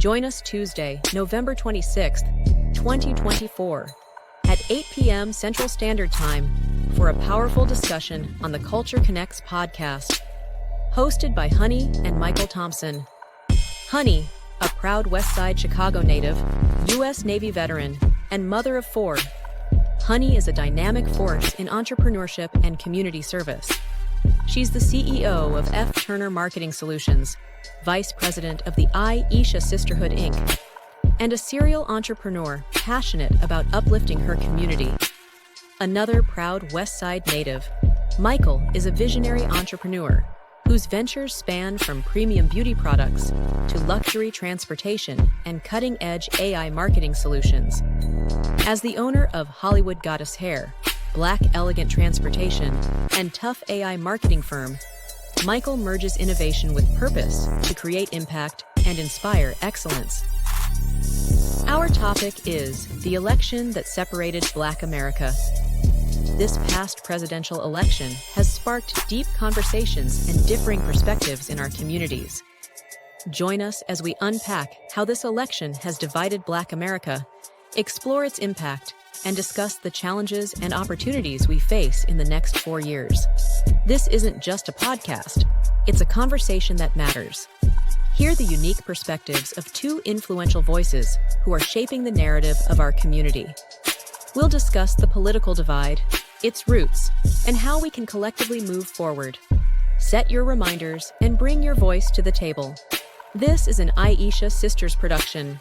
Join us Tuesday, November 26th, 2024, at 8 p.m. Central Standard Time for a powerful discussion on the Culture Connects podcast, hosted by Honey and Michael Thompson. Honey, a proud West Side Chicago native, U.S. Navy veteran, and mother of 4. Honey is a dynamic force in entrepreneurship and community service. She's the CEO of F. Turner Marketing Solutions, Vice President of the Aisha Sisterhood Inc., and a serial entrepreneur passionate about uplifting her community. Another proud West Side native, Michael is a visionary entrepreneur whose ventures span from premium beauty products to luxury transportation and cutting-edge AI marketing solutions. As the owner of Hollywood Goddess Hair, Black Elegant Transportation, and Tuff AI Marketing Firm, Michael merges innovation with purpose to create impact and inspire excellence. Our topic is the election that separated Black America. This past presidential election has sparked deep conversations and differing perspectives in our communities. Join us as we unpack how this election has divided Black America, explore its impact, and discuss the challenges and opportunities we face in the next 4 years. This isn't just a podcast, it's a conversation that matters. Hear the unique perspectives of 2 influential voices who are shaping the narrative of our community. We'll discuss the political divide, its roots, and how we can collectively move forward. Set your reminders and bring your voice to the table. This is an Aisha Sisters production.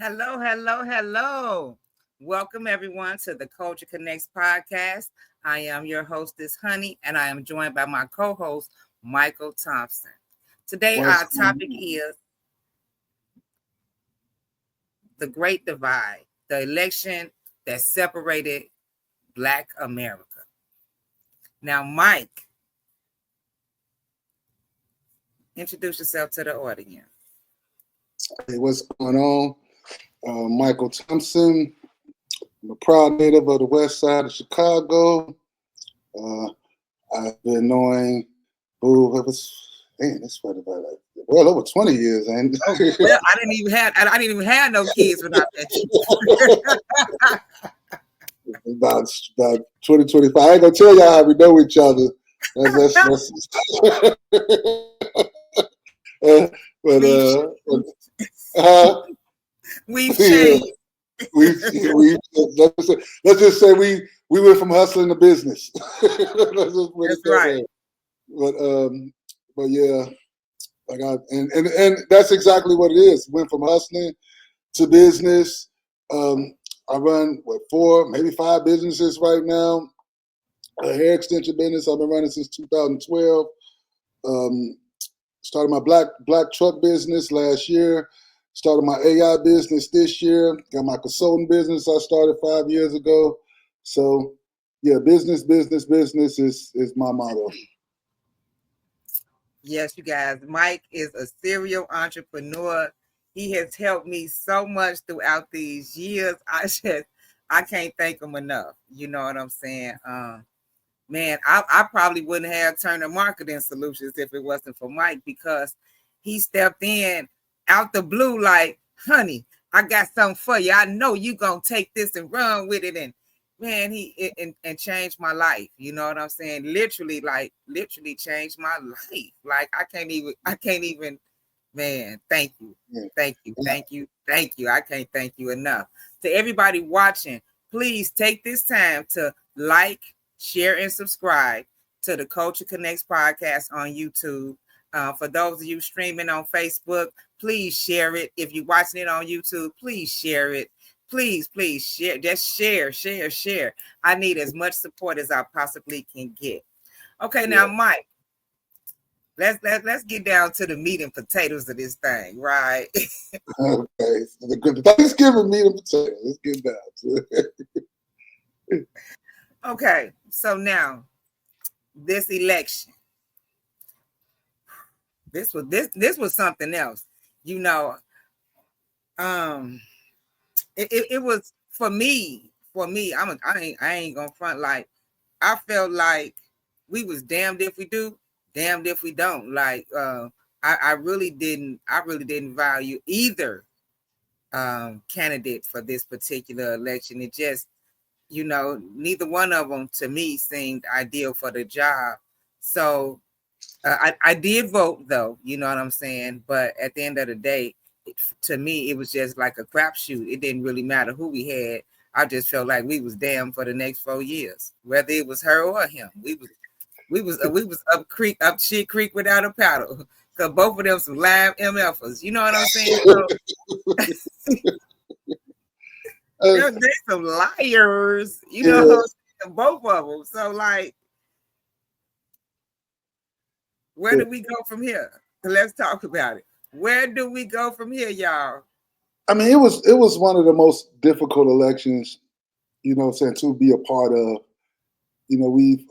Hello, hello, hello. Welcome everyone to the Culture Connects podcast. I am your hostess, Honey, and I am joined by my co-host, Michael Thompson. Today, our topic is the Great Divide, the election that separated Black America. Now, Mike, introduce yourself to the audience. Hey, what's going on? Michael Thompson. I'm a proud native of the West Side of Chicago. I've been knowing Boo it's what about well over 20 years, ain't it? Well, I didn't even have no kids without that. about 2025. I ain't gonna tell y'all how we know each other. We've changed. Let's just say we went from hustling to business. That's right. But yeah, and that's exactly what it is. Went from hustling to business. I run 4, maybe 5 businesses right now. A hair extension business I've been running since 2012. Started my black truck business last year. Started my AI business this year. Got my consulting business I started 5 years ago. So yeah, business is my motto. Yes, you guys. Mike is a serial entrepreneur. He has helped me so much throughout these years. I can't thank him enough. You know what I'm saying? Man, I probably wouldn't have Turner Marketing Solutions if it wasn't for Mike, because he stepped in out the blue like, Honey, I got something for you. I know you gonna take this and run with it. And man, he changed my life. You know what I'm saying? Literally changed my life. Like I can't even, man, thank you. I can't thank you enough. To everybody watching, please take this time to like, share, and subscribe to the Culture Connects podcast on YouTube. For those of you streaming on Facebook, please share it. If you're watching it on YouTube, please share it. Please share. Just share. I need as much support as I possibly can get. Okay, now Mike, let's get down to the meat and potatoes of this thing, right? Okay, the Thanksgiving meat and potatoes. Let's get down to it. Okay, so now this election. This was something else, you know. It was for me. I ain't gonna front. Like I felt like we was damned if we do, damned if we don't. Like I really didn't value either candidate for this particular election. It just, neither one of them to me seemed ideal for the job. So I did vote though, you know what I'm saying? But at the end of the day, to me, it was just like a crapshoot. It didn't really matter who we had. I just felt like we was damned for the next 4 years, whether it was her or him. We was up shit creek without a paddle. Cause both of them some live MFers. You know what I'm saying? So, they're some liars. You know what I'm saying? Both of them. So like, where do we go from here? Let's talk about it. Where do we go from here, y'all? I mean, it was one of the most difficult elections, to be a part of. We've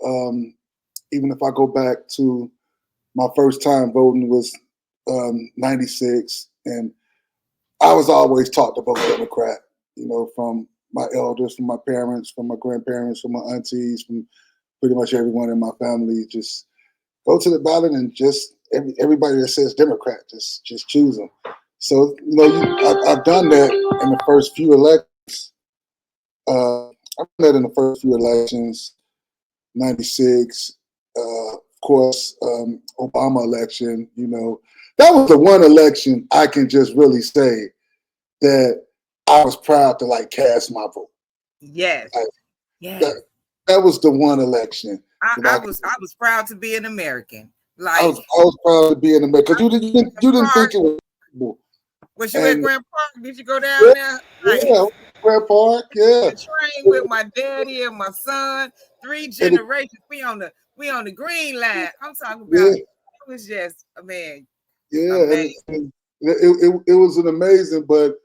even if I go back to my first time voting was 96, and I was always taught to vote Democrat, from my elders, from my parents, from my grandparents, from my aunties, from pretty much everyone in my family. Just go to the ballot and just everybody that says Democrat, just choose them. So, I've done that in the first few elections. I've done that in the first few elections, 96, of course, Obama election, that was the one election I can just really say that I was proud to like cast my vote. Yes. That was the one election. I was proud to be an American. Like I was proud to be an American because you didn't think it was possible. Was you at Grand Park? Did you go down there? Yeah, Grand Park. Yeah. The train with my daddy and my son. 3 generations. We on the green line. I'm talking about. It was just man. Yeah, and it was an amazing. But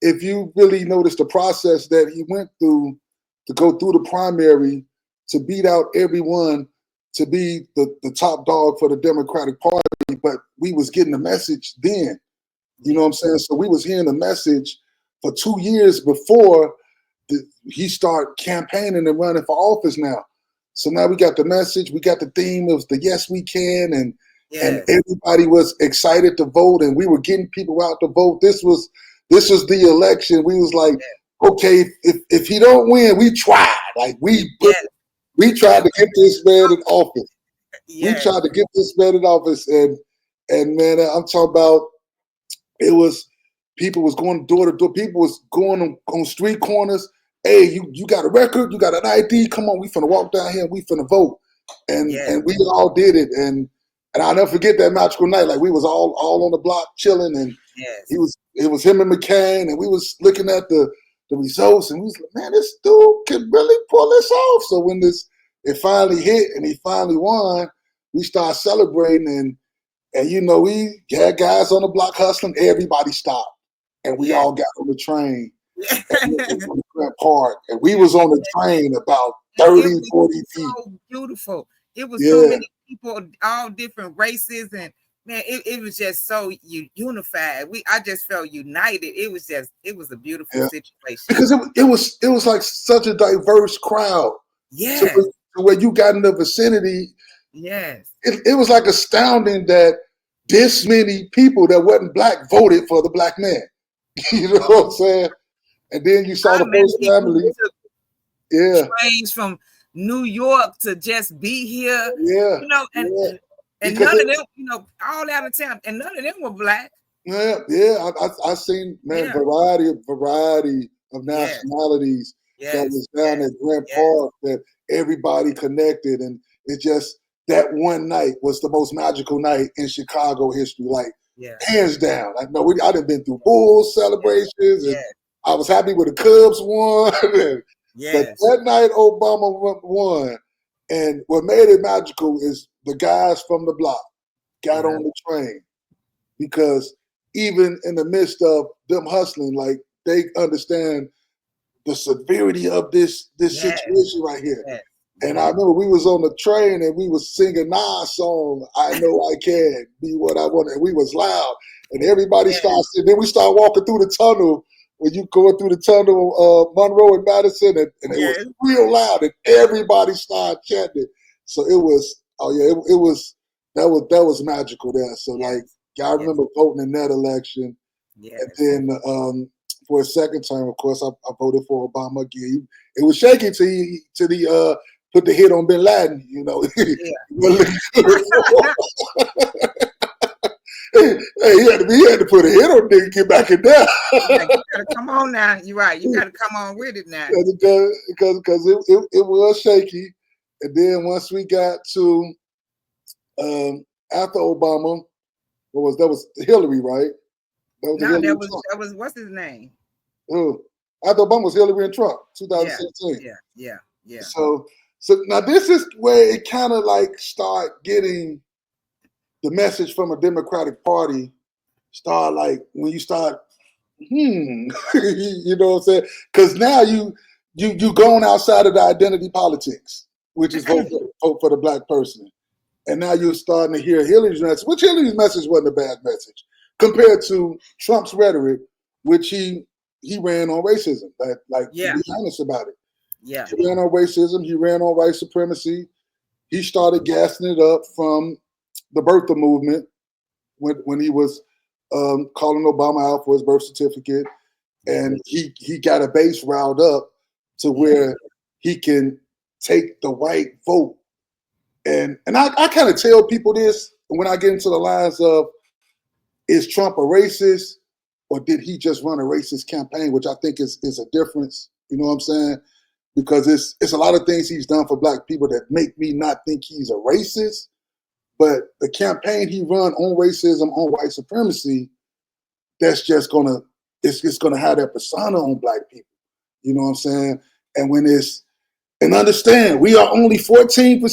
if you really notice the process that he went through to go through the primary, to beat out everyone, to be the top dog for the Democratic Party, but we was getting the message then. You know what I'm saying? So we was hearing the message for 2 years before he started campaigning and running for office now. So now we got the message, we got the theme of the yes we can, and everybody was excited to vote, and we were getting people out to vote. This was the election. We was like, okay, if he don't win, we tried. Like we tried to get this man in office. We tried to get this man in office, and man, I'm talking about. It was people was going door to door. People was going on street corners. Hey, you got a record? You got an ID? Come on, we finna walk down here. We finna vote, and we all did it. And I'll never forget that magical night. Like we was all on the block chilling, and it was him and McCain, and we was looking at the results, and we was like, man, this dude can really pull this off. So when it finally hit and he finally won, we started celebrating and we had guys on the block hustling. Everybody stopped, and we all got on the train and on the Grand Park, and we was on the train about 30, 40 feet. So beautiful. It was so many people, all different races, and man, it was just so unified. I just felt united. It was a beautiful situation because it was like such a diverse crowd. Yeah, to where you got in the vicinity. Yes, it was like astounding that this many people that wasn't black voted for the black man. You know what I'm saying? And then you saw the first family. Trains from New York to just be here. And none of them, all out of town, and none of them were black. I seen variety of nationalities that was down at Grand Park that everybody connected, and it just that one night was the most magical night in Chicago history, like hands down. I know I done been through Bulls celebrations, and I was happy with the Cubs won. But that night Obama won, and what made it magical is the guys from the block got on the train, because even in the midst of them hustling, like they understand the severity of this situation right here. And I remember we was on the train and we was singing Nas song, I Know I Can Be What I Want, and we was loud. And everybody started singing. Then we started walking through the tunnel, when you going through the tunnel, Monroe and Madison, and it was real loud, and everybody started chanting. So it was, that was magical there. So like I remember voting in that election. Yes. And then for a second term, of course, I voted for Obama again. It was shaky till he put the hit on Bin Laden. You know, he had to put a hit on nigga, get back in there. You gotta come on now. You're right. You gotta come on with it now. Because it was shaky. And then once we got to after Obama, that was Hillary, right? That was what's his name? After Obama was Hillary and Trump, 2016. Yeah. So now this is where it kind of like start getting the message from a Democratic Party. Start like when you start, you know what I'm saying? Because now you going outside of the identity politics, which is vote for the black person. And now you're starting to hear Hillary's message, which Hillary's message wasn't a bad message compared to Trump's rhetoric, which he ran on racism. To be honest about it. Yeah. He ran on racism. He ran on white supremacy. He started gassing it up from the birther movement when he was calling Obama out for his birth certificate. And he got a base riled up to where he can take the white vote. And I kind of tell people this when I get into the lines of, is Trump a racist or did he just run a racist campaign, which I think is a difference. You know what I'm saying? Because it's a lot of things he's done for black people that make me not think he's a racist. But the campaign he run on racism, on white supremacy, that's just it's gonna have that persona on black people. You know what I'm saying? And understand, we are only 14% or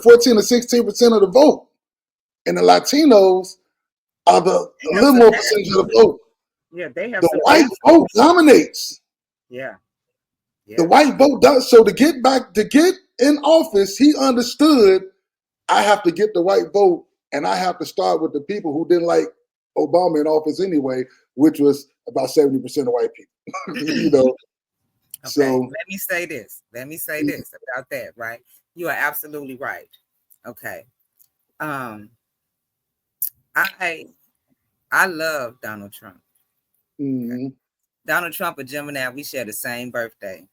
14 or 16% of the vote. And the Latinos are the little more percentage of the vote. Yeah, they have the white vote dominates. Yeah. The white vote does. So to get in office, he understood I have to get the white vote, and I have to start with the people who didn't like Obama in office anyway, which was about 70% of white people. You know. Okay, so let me say this about that, right? You are absolutely right. Okay. I love Donald Trump. Okay. Donald Trump and Gemini, we share the same birthday.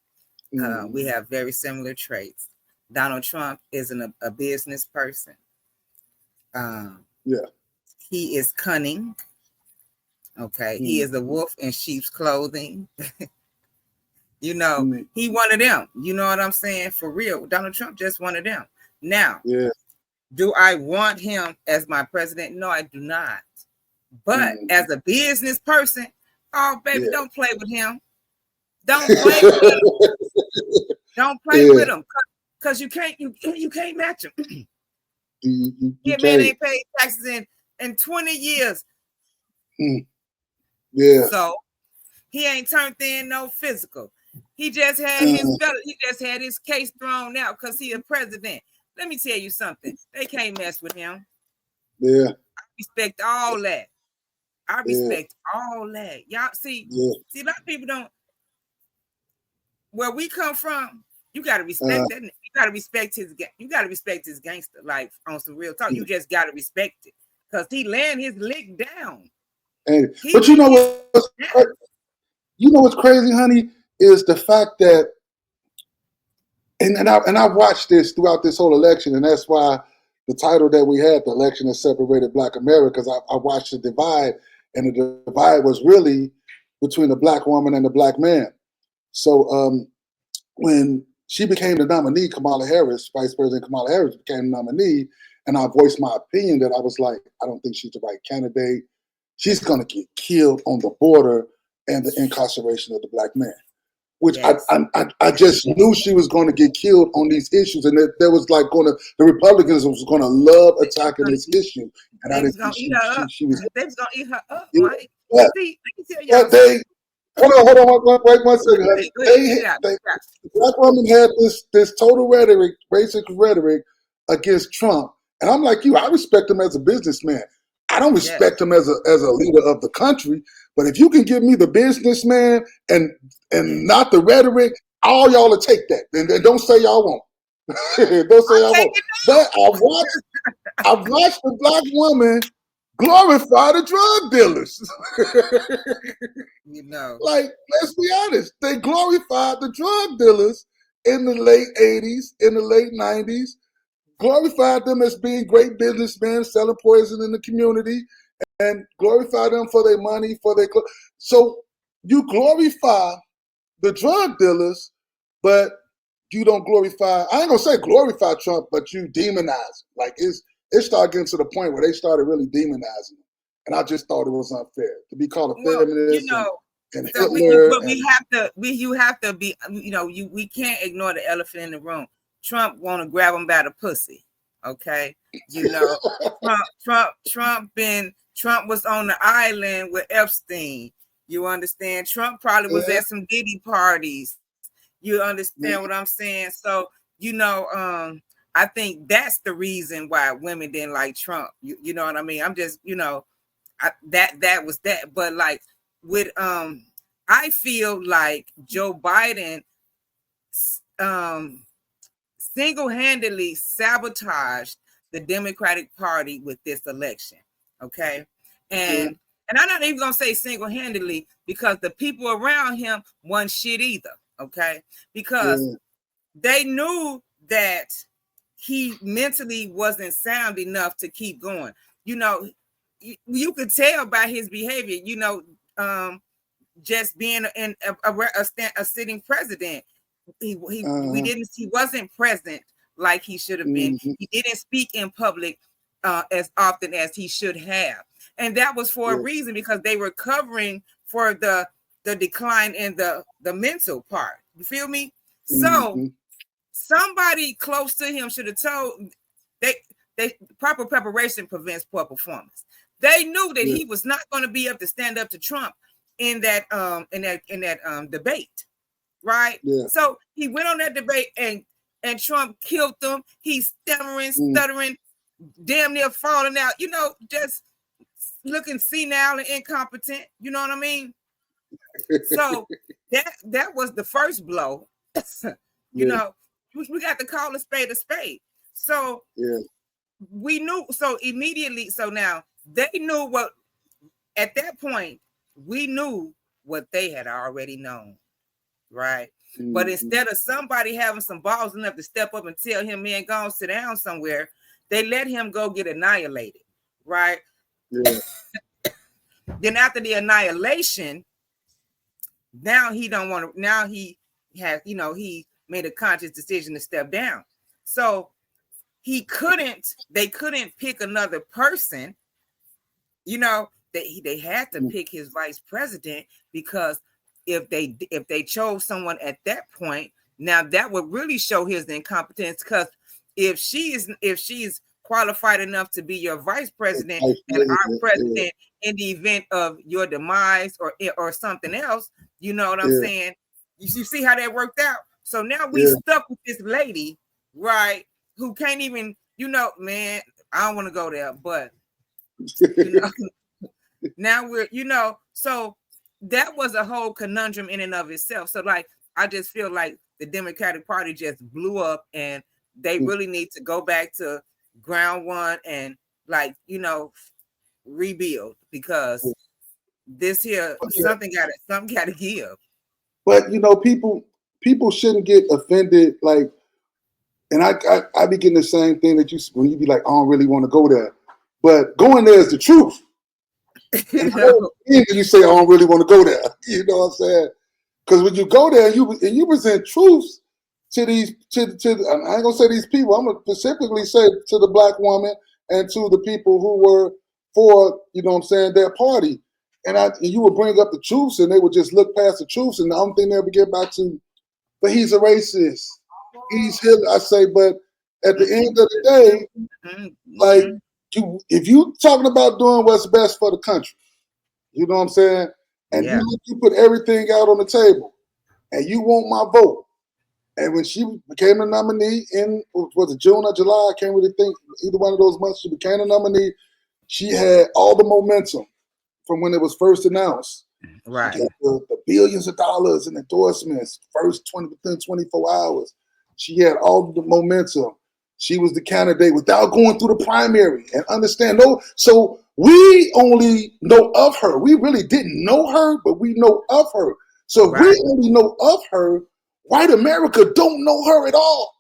We have very similar traits. Donald Trump is a business person. He is cunning. Okay. He is a wolf in sheep's clothing. You know, he one of them. You know what I'm saying? For real. Donald Trump just one of them. Now, do I want him as my president? No, I do not. But as a business person, oh, baby, don't play with him. Don't play with him. Don't play with him. Because you can't match him. Man ain't paid taxes in 20 years. So he ain't turned in no physical. He just had his case thrown out because he a president. Let me tell you something. They can't mess with him. Yeah. I respect all that. All that. Y'all see, a lot of people don't. Where we come from, you gotta respect that. You gotta respect his gangster life on some real talk. You just gotta respect it. Because he laying his lick down. But you know what's crazy, honey, is the fact that and I watched this throughout this whole election, and that's why the title that we had, the election that separated Black America, because I watched the divide, and the divide was really between the black woman and the black man. So when she became the nominee, Kamala Harris, Vice President Kamala Harris became the nominee, and I voiced my opinion that I was like, I don't think she's the right candidate. She's going to get killed on the border and the incarceration of the black man, which I just knew she was going to get killed on these issues, and there was like the Republicans was going to love attacking this issue, and I didn't think she was. They was going to eat her up, Mike. See, let me tell y'all. Hold on, wait 1 second. The black woman had this total rhetoric, racist rhetoric against Trump, and I'm like you. I respect him as a businessman. I don't respect him as a leader of the country. But if you can give me the businessman and not the rhetoric, all y'all will take that. And don't say y'all won't. Don't say y'all won't. But I watched the black woman glorify the drug dealers. You know, Like, let's be honest, they glorified the drug dealers in the late 80s, in the late 90s, glorified them as being great businessmen selling poison in the community, and glorify them for their money, for their so you glorify the drug dealers, but you don't glorify. I ain't gonna say glorify Trump, but you demonize him. Like it started getting to the point where they started really demonizing him, and I just thought it was unfair to be called a well, feminist and so Hitler. you have to be, we can't ignore the elephant in the room. Trump want to grab him by the pussy. Okay. Trump was on the island with Epstein. You understand? Trump probably was at some Diddy parties. You understand what I'm saying? So, I think that's the reason why women didn't like Trump. You know what I mean? I'm just, that was that. But like with I feel like Joe Biden single-handedly sabotaged the Democratic Party with this election. Okay. And I'm not even gonna say single-handedly, because the people around him wasn't shit either. Okay, because they knew that he mentally wasn't sound enough to keep going. You could tell by his behavior, just being a sitting president. He wasn't present like he should have been. He didn't speak in public as often as he should have, and that was for a reason, because they were covering for the decline in the mental part. You feel me? So somebody close to him should have told. They proper preparation prevents poor performance. They knew that he was not going to be able to stand up to Trump in that debate, right? So he went on that debate, and Trump killed them. He's stuttering, damn near falling out, just looking senile and incompetent. You know what I mean? So that was the first blow. We got to call a spade a spade. So we knew. So immediately, so now they knew what, at that point, we knew what they had already known, right? But instead of somebody having some balls enough to step up and tell him, man, go and sit down somewhere, they let him go get annihilated, right? Then after the annihilation, now he don't want to, now he has, he made a conscious decision to step down. So they couldn't pick another person, they had to pick his vice president, because if they chose someone at that point, now that would really show his incompetence, because if she's qualified enough to be your vice president and our president in the event of your demise or something else, you know what I'm saying? You see how that worked out? So now we stuck with this lady, right, who can't even, man, I don't want to go there, but now we're, so that was a whole conundrum in and of itself. So like, I just feel like the Democratic Party just blew up, and they really need to go back to ground one and rebuild, because this here, something got to give. But people shouldn't get offended. Like, and I be getting the same thing that when you be like, I don't really want to go there, but going there is the truth. You say I don't really want to go there. You know what I'm saying? Because when you go there and you present truths to these I ain't gonna say these people. I'm gonna specifically say to the black woman and to the people who were for, their party. And you would bring up the truths, and they would just look past the truths, and the only thing they would get back to, but he's a racist. He's Hitler. I say, but at the end of the day, like, if you talking about doing what's best for the country, you know what I'm saying? And you put everything out on the table, and you want my vote. And when she became a nominee in, was it June or July? I can't really think, either one of those months she became a nominee. She had all the momentum from when it was first announced. Right. She had the billions of dollars in endorsements, within 24 hours. She had all the momentum. She was the candidate without going through the primary and understand. No, so we only know of her. We really didn't know her, but we know of her. So if we only know of her, white America don't know her at all.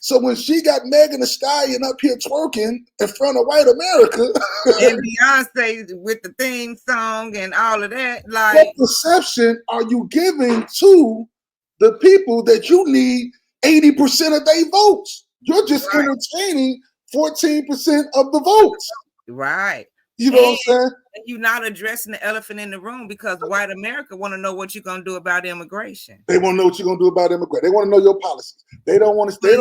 So when she got Megan Thee Stallion up here twerking in front of white America, and Beyonce with the theme song and all of that, like, what perception are you giving to the people that you need 80% of their votes? You're just entertaining 14% of the votes. Right. You know what I'm saying? You're not addressing the elephant in the room because white America want to know what you're gonna do about immigration. They want to know what you're gonna do about immigration. They want to know your policies. They don't want to. They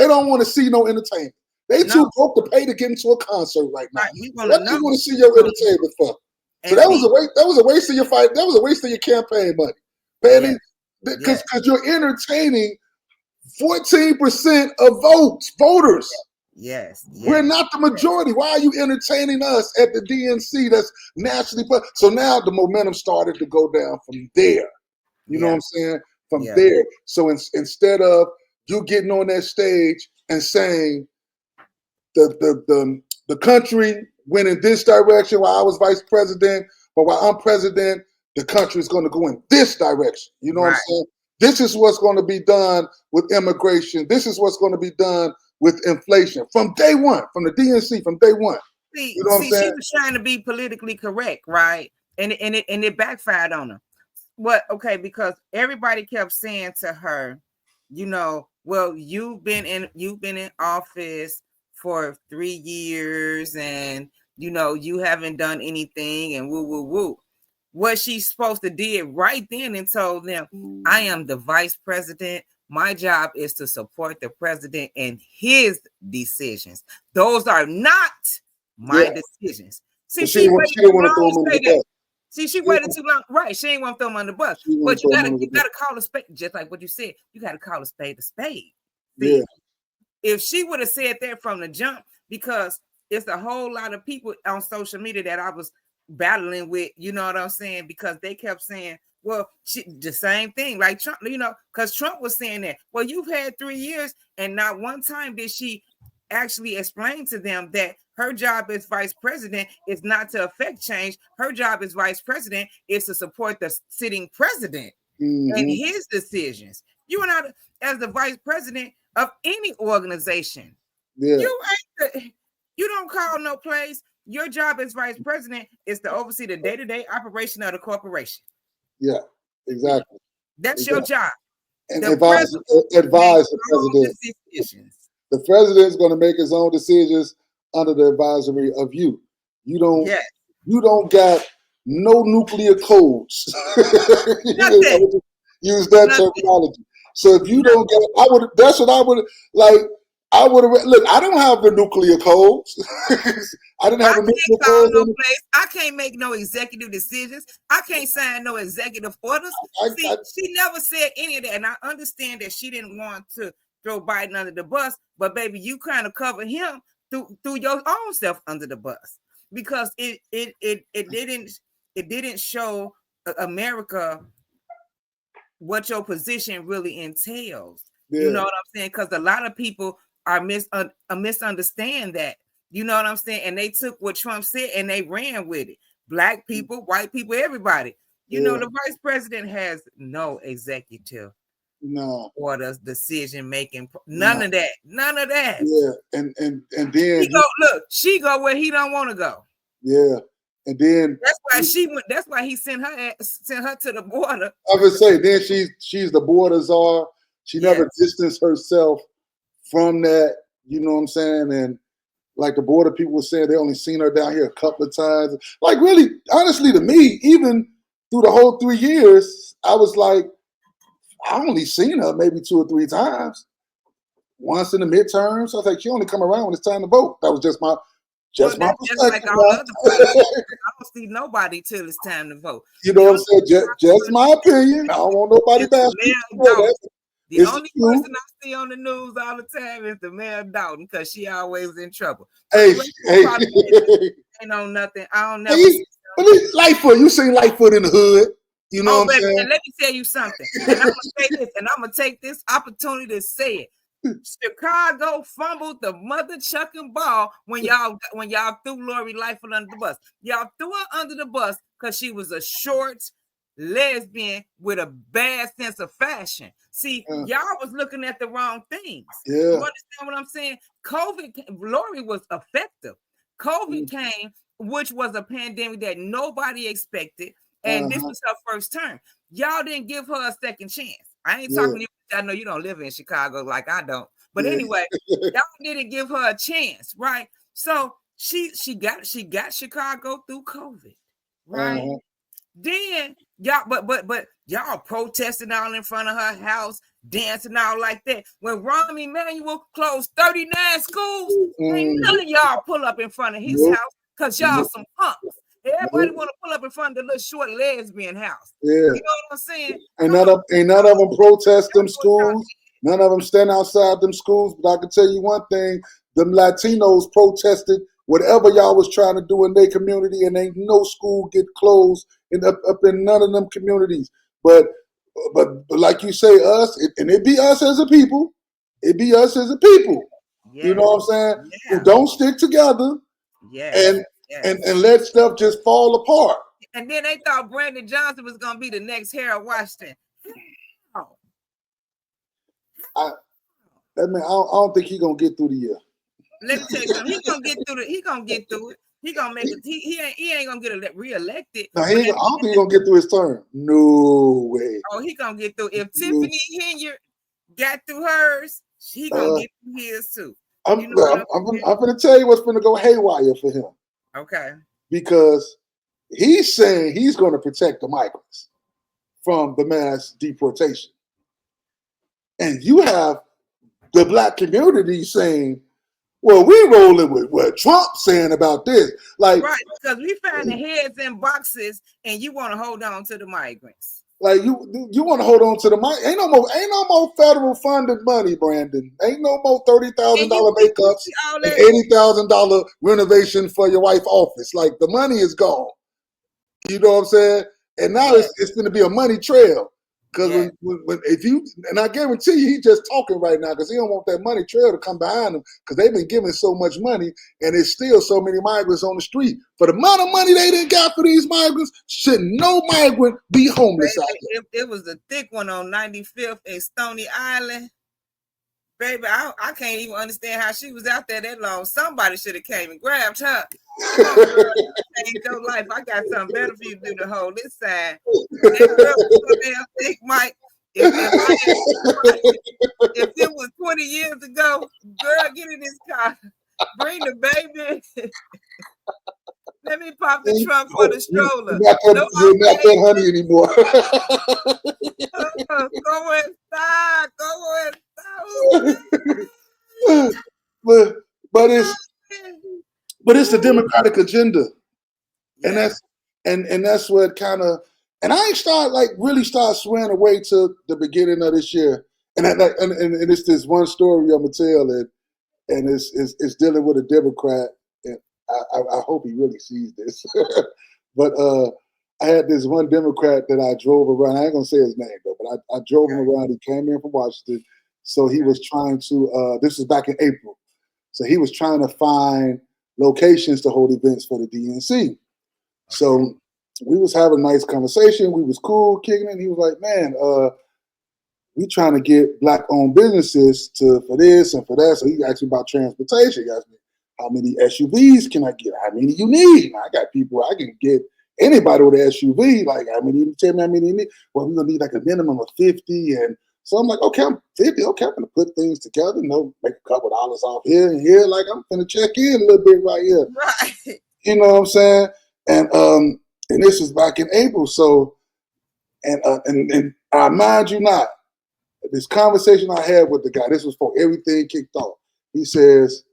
don't want to see no entertainment. They too broke to pay to get into a concert right now. What do you want to see your entertainment for? So that was a waste. That was a waste of your fight. That was a waste of your campaign money, because you're entertaining 14% of voters. Yes. We're not the majority. Why are you entertaining us at the DNC that's nationally? So now the momentum started to go down from there. You know what I'm saying? From there. So instead of you getting on that stage and saying the country went in this direction while I was vice president, but while I'm president, the country is going to go in this direction. You know what I'm saying? This is what's going to be done with immigration. This is what's going to be done with inflation from day one, from the DNC, from day one. You know what I'm saying? She was trying to be politically correct, right? And it backfired on her. What? Okay, because everybody kept saying to her, you know, well, you've been in office for 3 years, and you know you haven't done anything, and woo. What she's supposed to did right then and told them, I am the vice president. My job is to support the president and his decisions. Those are not my decisions. See, she waited too long to say that. See, she waited too long. Right. She ain't want to throw him on the bus. But you gotta call a spade, just like what you said. You gotta call a spade a spade. See, if she would have said that from the jump, because it's a whole lot of people on social media that I was battling with, you know what I'm saying? Because they kept saying, well, the same thing, like Trump, you know, because Trump was saying that, well, you've had 3 years, and not one time did she actually explain to them that her job as vice president is not to affect change. Her job as vice president is to support the sitting president and his decisions. You are not, as the vice president of any organization, you don't call no place. Your job as vice president is to oversee the day-to-day operation of the corporation. Yeah, exactly. That's your job. And advise the president. The president is going to make his own decisions under the advisory of you. You don't got no nuclear codes. Use that terminology. So if you don't get, that's what I would like. I would have look. I don't have the nuclear codes. I didn't have a nuclear code. No place. I can't make no executive decisions. I can't sign no executive orders. She never said any of that, and I understand that she didn't want to throw Biden under the bus. But baby, you kind of cover him through your own self under the bus, because it didn't show America what your position really entails. You know what I'm saying? Because a lot of people are misunderstand that. You know what I'm saying? And they took what Trump said and they ran with it. Black people, white people, everybody. You know, the vice president has no executive orders, decision making, none of that. Yeah, and then she go where he don't want to go. Yeah. And then that's why she went. That's why he sent her to the border. I would say then she's the border czar. She never distanced herself from that. You know what I'm saying? And like the border people were saying, they only seen her down here a couple of times. Like really, honestly, to me, even through the whole 3 years, I was like, I only seen her maybe 2 or 3 times. Once in the midterms, I was like, she only come around when it's time to vote. That was just my perspective. Like all other I don't see nobody till it's time to vote. You know what I'm saying? Just my opinion. I don't want nobody to The only person I see on the news all the time is the Mayor Dalton, because she always in trouble. Hey. Ain't on nothing. I don't never. Lightfoot, you seen Lightfoot in the hood. You know what I'm saying? And let me tell you something. And I'm gonna take this opportunity to say it. Chicago fumbled the mother chucking ball when y'all threw Lori Lightfoot under the bus. Y'all threw her under the bus because she was a short lesbian with a bad sense of fashion. See, y'all was looking at the wrong things. Yeah. You understand what I'm saying? Lori was effective. COVID came, which was a pandemic that nobody expected, and this was her first term. Y'all didn't give her a second chance. I ain't talking to you. I know you don't live in Chicago like I don't. But anyway, y'all didn't give her a chance, right? So she got Chicago through COVID, right? Then y'all, but y'all protesting all in front of her house, dancing all like that. When Rahm Emanuel closed 39 schools, ain't none of y'all pull up in front of his house because y'all some punks. Everybody want to pull up in front of the little short lesbian house. Yeah. You know what I'm saying? Ain't none of them protest them schools. None of them stand outside them schools. But I can tell you one thing: them Latinos protested whatever y'all was trying to do in their community, and ain't no school get closed up in none of them communities. But like you say, it be us as a people. It be us as a people. Yes. You know what I'm saying? Yeah. Who don't stick together. Yes. And let stuff just fall apart. And then they thought Brandon Johnson was gonna be the next Harold Washington. I don't think he's gonna get through the year. Let me tell you something. He gonna get through it. He gonna make it. He ain't gonna get reelected. No, I don't think he's gonna get through his term. No way. Oh, he gonna get through. If Tiffany Henyard got through hers, he gonna get through his too. I'm gonna tell you what's gonna go haywire for him. Okay. Because he's saying he's going to protect the migrants from the mass deportation. And you have the black community saying, well, we rolling with what Trump's saying about this. Like, right, because we find the heads in boxes and you want to hold on to the migrants. Like you want to hold on to the money. Ain't no more federal funded money, Brandon. Ain't no more $30,000 makeups and $80,000 renovation for your wife's office. Like the money is gone. You know what I'm saying? And now it's going to be a money trail. Because and I guarantee you, he's just talking right now because he don't want that money trail to come behind him because they've been giving so much money and there's still so many migrants on the street. For the amount of money they didn't got for these migrants, should no migrant be homeless out there? It was a thick one on 95th in Stony Island. Baby, I can't even understand how she was out there that long. Somebody should have came and grabbed her. Change your life. I got something better for you to do to hold this side. That girl was so damn thick, Mike. If it was 20 years ago, girl, get in this car. Bring the baby. Let me pop the trunk for the stroller. You're not that honey anymore. Go inside. But it's the Democratic agenda, and that's what kind of. And I ain't really start swearing away to the beginning of this year, and it's this one story I'm gonna tell it, and it's dealing with a Democrat, and I hope he really sees this, but I had this one Democrat that I drove around. I ain't gonna say his name though, but I drove him around. He came in from Washington, so he was trying to. This was back in April, so he was trying to find locations to hold events for the DNC. So we was having a nice conversation. We was cool, kicking it. He was like, "Man, we trying to get black-owned businesses for this and for that." So he asked me about transportation. He asked me, how many SUVs can I get? How many you need? I got people, I can get anybody with an SUV. Like, how many, tell me how many you need? Well, we're going to need like a minimum of 50. And so I'm like, okay, I'm 50. Okay, I'm going to put things together, make a couple dollars off here and here. Like, I'm going to check in a little bit right here. Right. You know what I'm saying? And this is back in April. So, and I mind you not, this conversation I had with the guy, this was before everything kicked off. He says,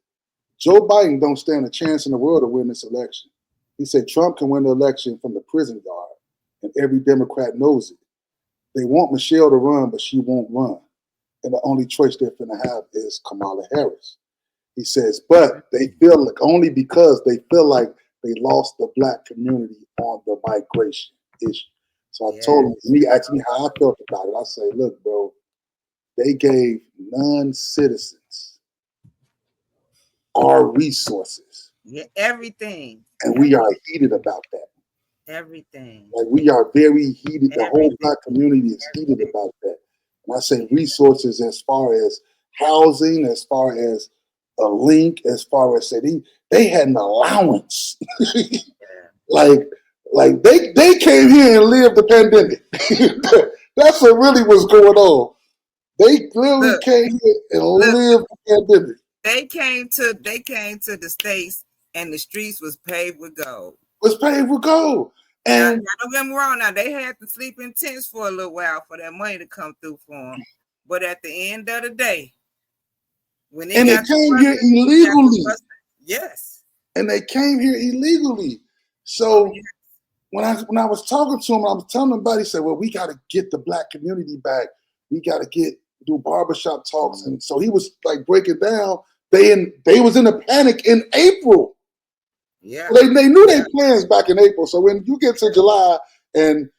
Joe Biden don't stand a chance in the world to win this election. He said Trump can win the election from the prison yard, and every Democrat knows it. They want Michelle to run, but she won't run. And the only choice they're going to have is Kamala Harris. He says, but they feel like only because they feel like they lost the black community on the migration issue. So I told him, and he asked me how I felt about it. I say, look, bro, they gave non-citizens our resources. Yeah, everything. And we are heated about that. Everything. Like we are very heated. The whole Everything. Black community is heated about that. And I say resources as far as housing, as far as a link, as far as they had an allowance. like they came here and lived the pandemic. That's what really was going on. They clearly came here and lived the pandemic. They came to the States and the streets was paved with gold. Was paved with gold. And now, don't get me wrong. Now they had to sleep in tents for a little while for that money to come through for them. But at the end of the day, when they came here illegally, yes, and they came here illegally. So when I was talking to him, I was telling him about it, he said, "Well, we got to get the Black community back. We got to do barbershop talks." And so he was like breaking down. They was in a panic in April. Yeah, they knew their plans back in April. So when you get to July and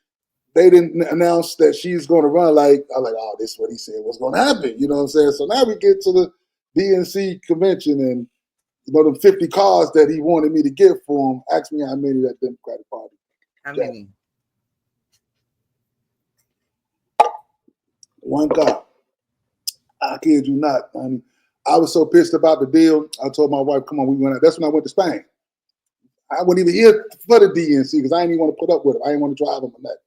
they didn't announce that she's going to run, I'm like, oh, this is what he said was going to happen. You know what I'm saying? So now we get to the DNC convention, and the 50 cars that he wanted me to get for him. Ask me how many that Democratic Party. How many? One car. I kid you not, honey. I was so pissed about the deal. I told my wife, "Come on, we went out." That's when I went to Spain. I wouldn't even hear for the DNC because I didn't even want to put up with it. I didn't want to drive them on that.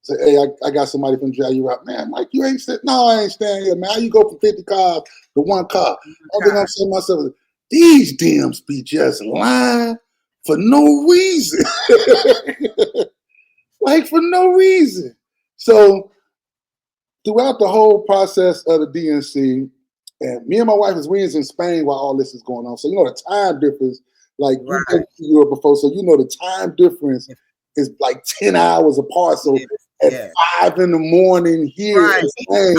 Say, "Hey, I got somebody from drive you out." Man, Mike, you ain't no, I ain't staying here, man. How you go from 50 cars to one car? I think I'm saying to myself, these Dems be just lying for no reason. Like for no reason. So throughout the whole process of the DNC, and me and my wife we was in Spain while all this is going on. So the time difference. Like you've been to Europe before, so the time difference is like 10 hours apart. So at 5 a.m. here in Spain,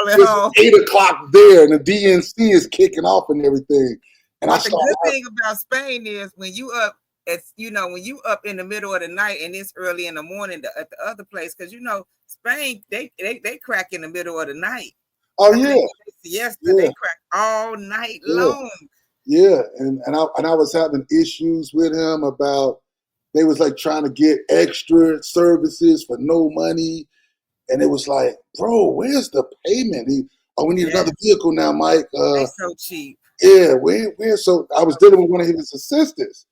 it's 8 o'clock there, and the DNC is kicking off and everything. And but the good thing about Spain is when you up, when you up in the middle of the night and it's early in the morning at the other place, because Spain they crack in the middle of the night. Oh yeah, they crack all night long. Yeah, and I was having issues with him about they was like trying to get extra services for no money, and it was like, bro, where's the payment? We need another vehicle now, Mike. They're so cheap. Yeah, so I was dealing with one of his assistants,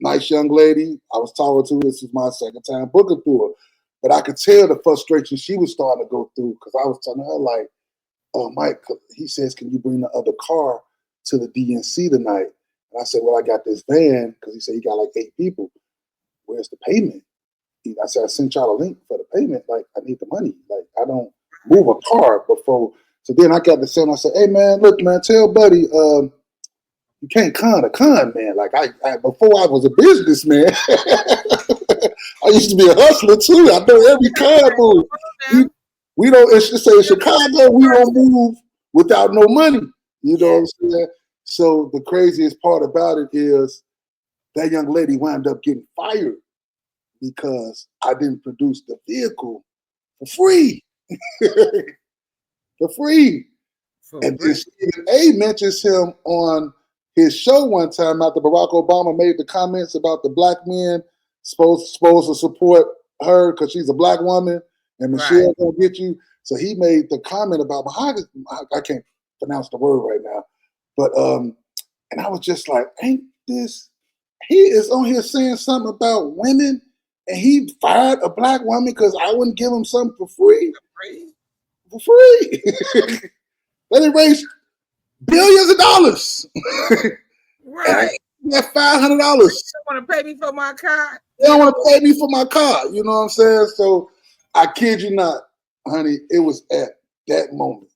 nice young lady. I was talking to. This is my second time booking through her, but I could tell the frustration she was starting to go through because I was telling her like, Mike, he says, can you bring the other car to the DNC tonight? And I said, well, I got this van because he said he got like 8 people. Where's the payment? I said, I sent y'all a link for the payment. Like, I need the money. Like, I don't move a car before. So then I got to say, I said, hey man, look, man, tell Buddy, you can't con a con, man. Like I before I was a businessman, I used to be a hustler too. I know every con move. We don't, it's just say in Chicago, we don't move without no money. You know what I'm saying? So the craziest part about it is that young lady wound up getting fired because I didn't produce the vehicle for free. For free. And then Stephen A mentions him on his show one time after Barack Obama made the comments about the black men supposed to support her because she's a black woman and Michelle won't get you. So he made the comment about I can't pronounce the word right now, but and I was just like, ain't this? He is on here saying something about women, and he fired a black woman because I wouldn't give him something for free. For free. They didn't raise billions of dollars. Right. That $500. You don't want to pay me for my car? They don't want to pay me for my car. You know what I'm saying? So I kid you not, honey, it was at that moment.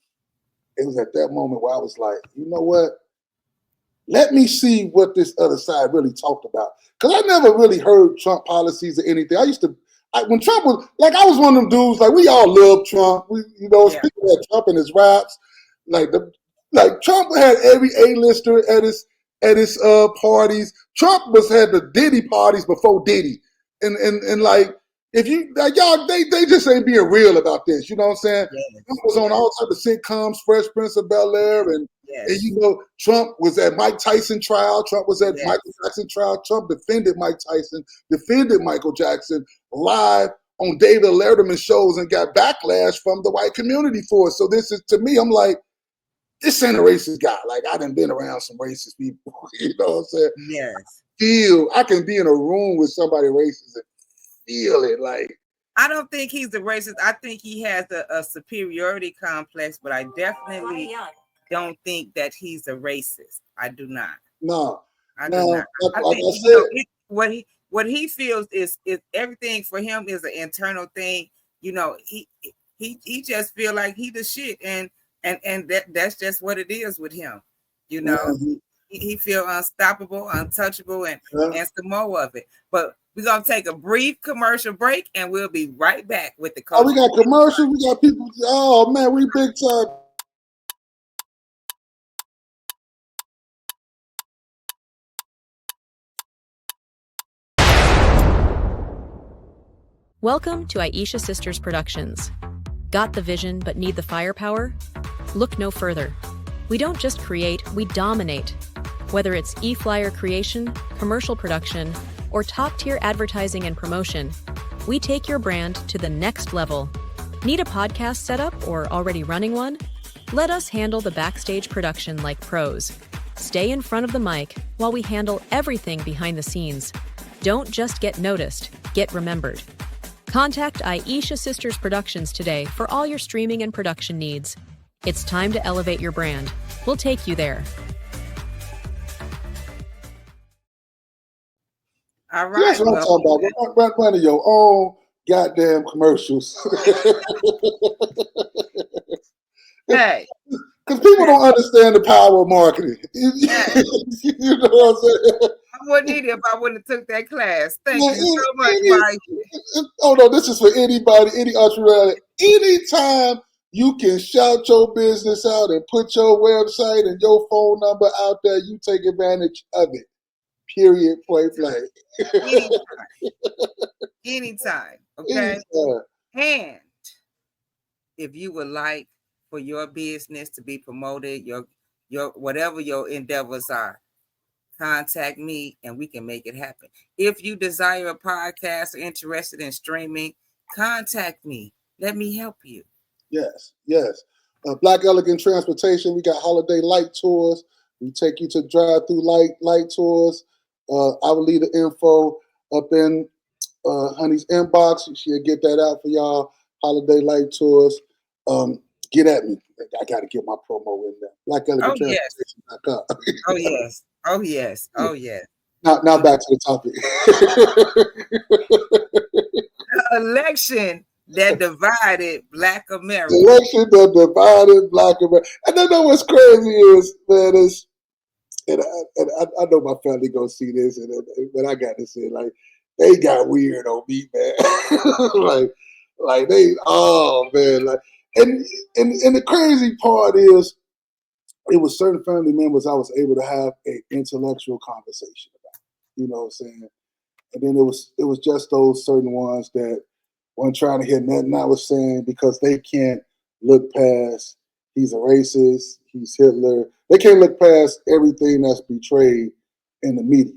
It was at that moment where I was like, you know what? Let me see what this other side really talked about. Because I never really heard Trump policies or anything. When Trump was, like, I was one of them dudes, like, we all love Trump. People had Trump in his raps. Like Trump had every A-lister at his parties. Trump had the Diddy parties before Diddy. And like, if you like y'all, they just ain't being real about this. You know what I'm saying? Yes. Trump was on all type of sitcoms, Fresh Prince of Bel-Air, and you know, Trump was at Mike Tyson trial. Trump was at Michael Jackson trial. Trump defended Mike Tyson, defended Michael Jackson live on David Letterman shows and got backlash from the white community for it. So this is, to me, I'm like, this ain't a racist guy. Like, I done been around some racist people. You know what I'm saying? Yes. I can be in a room with somebody racist and feel it. Like, I don't think he's a racist. I think he has a superiority complex, but I definitely don't think that he's a racist. I do not. No. I do not. I think what he feels is everything for him is an internal thing. You know, he just feel like he the shit, and that's just what it is with him. You know, he feel unstoppable, untouchable, and some more of it. But we're gonna take a brief commercial break, and we'll be right back with the culture. Oh, we got commercials. We got people. Oh man, we big time. Welcome to Aisha Sisters Productions. Got the vision but need the firepower? Look no further. We don't just create, we dominate. Whether it's e-flyer creation, commercial production, or top-tier advertising and promotion, we take your brand to the next level. Need a podcast setup or already running one? Let us handle the backstage production like pros. Stay in front of the mic while we handle everything behind the scenes. Don't just get noticed, get remembered. Contact Aisha Sisters Productions today for all your streaming and production needs. It's time to elevate your brand. We'll take you there. All right. That's what I'm talking about. Run your own goddamn commercials. Hey. Because people don't understand the power of marketing. You know what I'm saying? I wouldn't need it if I wouldn't have took that class. Thank you so much, Mike. Oh no, this is for anybody, any entrepreneur. Anytime you can shout your business out and put your website and your phone number out there, you take advantage of it. Period. Point blank. Anytime. Okay. Anytime. And if you would like for your business to be promoted, your whatever your endeavors are, contact me and we can make it happen. If you desire a podcast or interested in streaming, contact me. Let me help you. Yes. Black Elegant Transportation. We got holiday light tours. We take you to drive-through light tours. I will leave the info up in Honey's inbox. She'll get that out for y'all. Holiday light tours. Get at me. I got to get my promo in there. Black Elegant Transportation.com. Oh yes. Now back to the topic. The election that divided Black America. And I know what's crazy is, man, I know my family gonna see this, but I got to say, like, they got weird on me, man. like they, oh man, like, and the crazy part is, it was certain family members I was able to have an intellectual conversation about. You know what I'm saying? And then it was just those certain ones that weren't trying to hear nothing I was saying because they can't look past, he's a racist, he's Hitler. They can't look past everything that's betrayed in the media.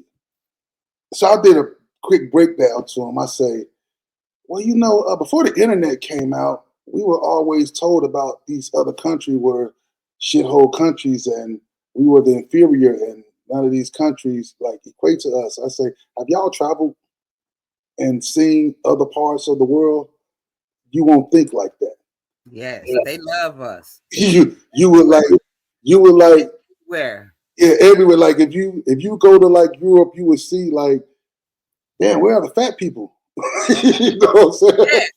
So I did a quick breakdown to them. I say, well, you know, before the internet came out, we were always told about these other countries were shithole countries and we were the inferior and none of these countries like equate to us. I say, have y'all traveled and seen other parts of the world? You won't think like that. Yes, they love us. You would like where? Yeah, everywhere. Like if you go to like Europe, you would see like, damn, where are the fat people? You know what I'm saying? Yes.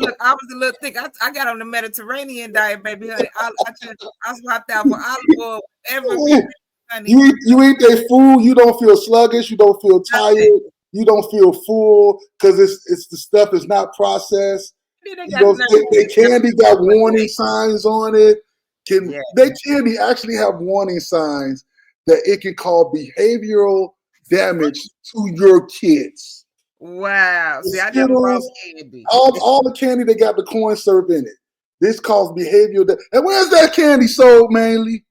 Look, I was a little thick. I got on the Mediterranean diet, baby, honey. I swapped out for olive oil every week, honey. You eat their food, you don't feel sluggish, you don't feel tired, you don't feel full because it's the stuff is not processed. They candy got warning signs on it. They candy actually have warning signs that it can cause behavioral damage to your kids. Wow. The See, I never bought Skittles, candy. all the candy that got the corn syrup in it. This caused behavioral. And where's that candy sold mainly?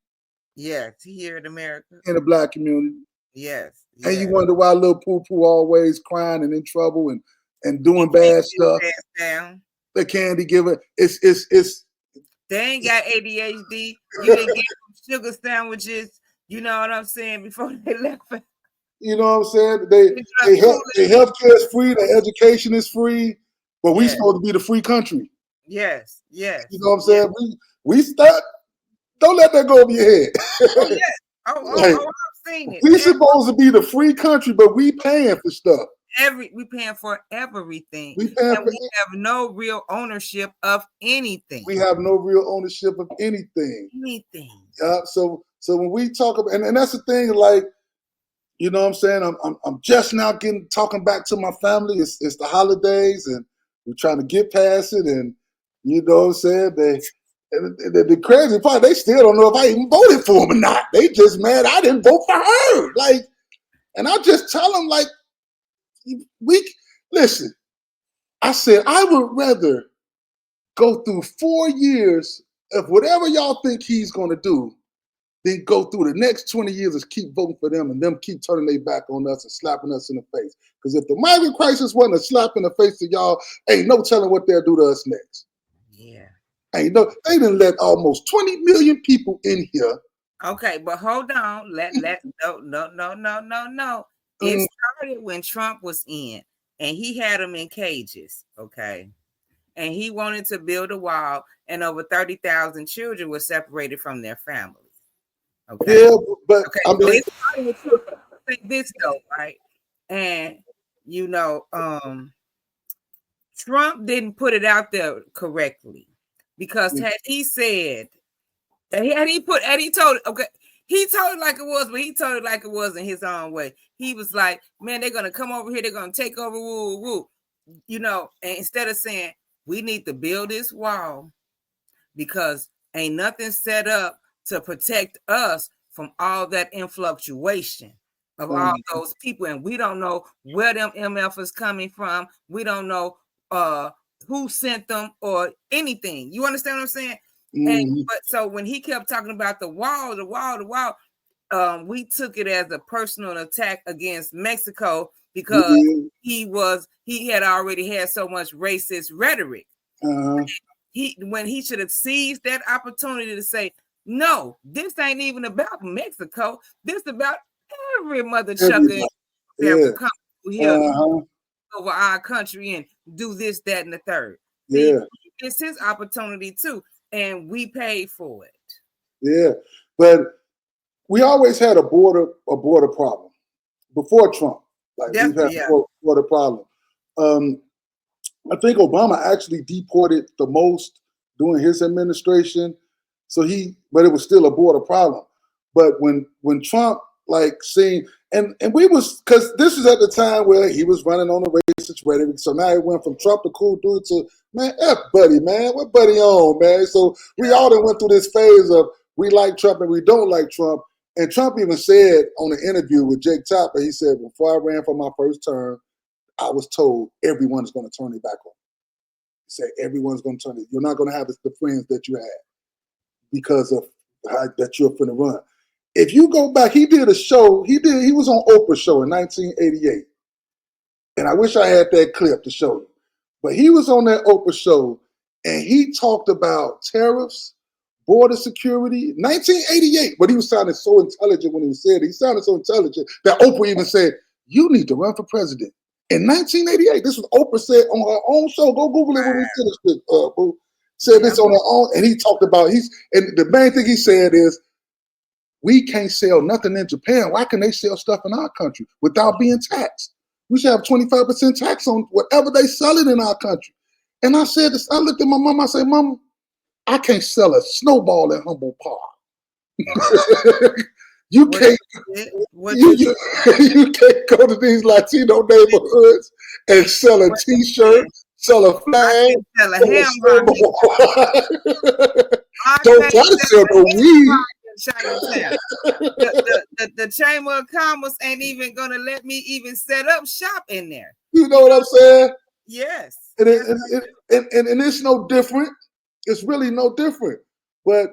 Yes, here in America. In the Black community. Yes. And you wonder why little poo-poo always crying and in trouble and doing bad stuff. Down. The candy giver, it's they ain't got ADHD. You didn't get sugar sandwiches. You know what I'm saying? Before they left. You know what I'm saying? Their health care is free. Their education is free. But we supposed to be the free country. Yes. You know what I'm saying? We start. Don't let that go over your head. Oh yes. I've seen it. We supposed to be the free country, but we paying for stuff. We paying for everything. We have no real ownership of anything. We have no real ownership of anything. So when we talk about, and that's the thing, like, you know what I'm saying? I'm just now talking back to my family. It's the holidays and we're trying to get past it. And you know what I'm saying? The crazy part, they still don't know if I even voted for him or not. They just mad I didn't vote for her. Like, and I just tell them, like, listen, I said, I would rather go through 4 years of whatever y'all think he's going to do than go through the next 20 years and keep voting for them and them keep turning their back on us and slapping us in the face. Because if the migrant crisis wasn't a slap in the face to y'all, ain't no telling what they'll do to us next. Yeah. Ain't no, they done let almost 20 million people in here. Okay, but hold on. No. It started when Trump was in and he had them in cages, okay? And he wanted to build a wall and over 30,000 children were separated from their families. Okay. Yeah, but I mean, this though, right? And you know, Trump didn't put it out there correctly because had he said, he told it like it was, but he told it like it was in his own way. He was like, man, they're gonna come over here, they're gonna take over, woo. You know, and instead of saying we need to build this wall because ain't nothing set up to protect us from all that influctuation of all those people. And we don't know where them MF is coming from. We don't know who sent them or anything. You understand what I'm saying? But so when he kept talking about the wall, we took it as a personal attack against Mexico because he had already had so much racist rhetoric. When he should have seized that opportunity to say, no, this ain't even about Mexico. This is about every mother chucker that come here over our country and do this, that, and the third. Yeah. It's his opportunity too. And we paid for it. Yeah. But we always had a border problem before Trump. Like we've had a border problem. I think Obama actually deported the most during his administration. But it was still a border problem. But when Trump and we was, because this was at the time where he was running on the racist rhetoric. So now it went from Trump to cool dude to, man, F Buddy, man. What Buddy on, man? So we all done went through this phase of we like Trump and we don't like Trump. And Trump even said on an interview with Jake Tapper, he said, before I ran for my first term, I was told everyone's going to turn it back on. He said, everyone's going to turn it. You're not going to have the friends that you had because of that you're going to run. If you go back, he did a show. He was on Oprah's show in 1988. And I wish I had that clip to show you. But he was on that Oprah show and he talked about tariffs, border security, 1988. But he was sounding so intelligent when he said it. He sounded so intelligent that Oprah even said, you need to run for president. In 1988, this was Oprah said on her own show. Go Google it when we finish this. Said this on her own. And he talked about, and the main thing he said is, we can't sell nothing in Japan. Why can they sell stuff in our country without being taxed? We should have 25% tax on whatever they sell it in our country. And I said this, I looked at my mom, I said, Mama, I can't sell a snowball in Humboldt Park. You can't go to these Latino neighborhoods and sell a t-shirt, sell a flag, sell a hamburger. Don't try to sell no weed. Chinatown. The Chamber of Commerce ain't even gonna let me even set up shop in there. You know what I'm saying? Yes. And it's no different. It's really no different. But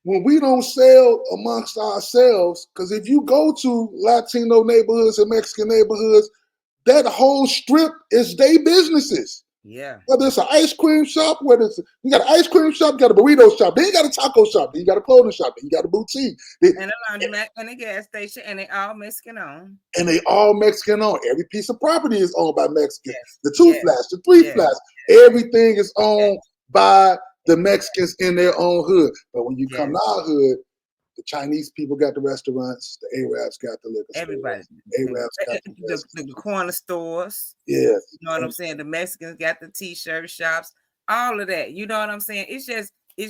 when we don't sell amongst ourselves, because if you go to Latino neighborhoods and Mexican neighborhoods, that whole strip is their businesses. Yeah. Whether it's an ice cream shop, you got an ice cream shop, you got a burrito shop, then you got a taco shop, then you got a clothing shop, then you got a boutique. And a laundromat and a gas station, and they all Mexican owned. And they all Mexican owned. Every piece of property is owned by Mexicans. Yes. The 2 flats, the 3 flats, everything is owned by the Mexicans in their own hood. But when you come to our hood, the Chinese people got the restaurants, the Arabs got the liquor stores. Everybody. Arabs got the corner stores. Yeah. You know what I'm saying? The Mexicans got the t-shirt shops, all of that. You know what I'm saying? It's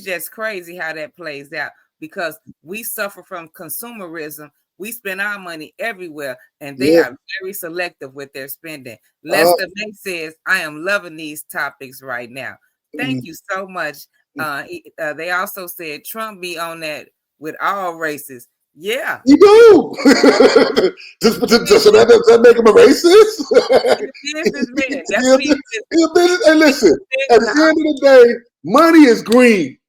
just crazy how that plays out because we suffer from consumerism. We spend our money everywhere, and they are very selective with their spending. Lester May says, I am loving these topics right now. Thank you so much. They also said Trump be on that with all races. Yeah. You do. Does that make him a racist? Businessman. That's what he is. And listen, at the end of the day, money is green.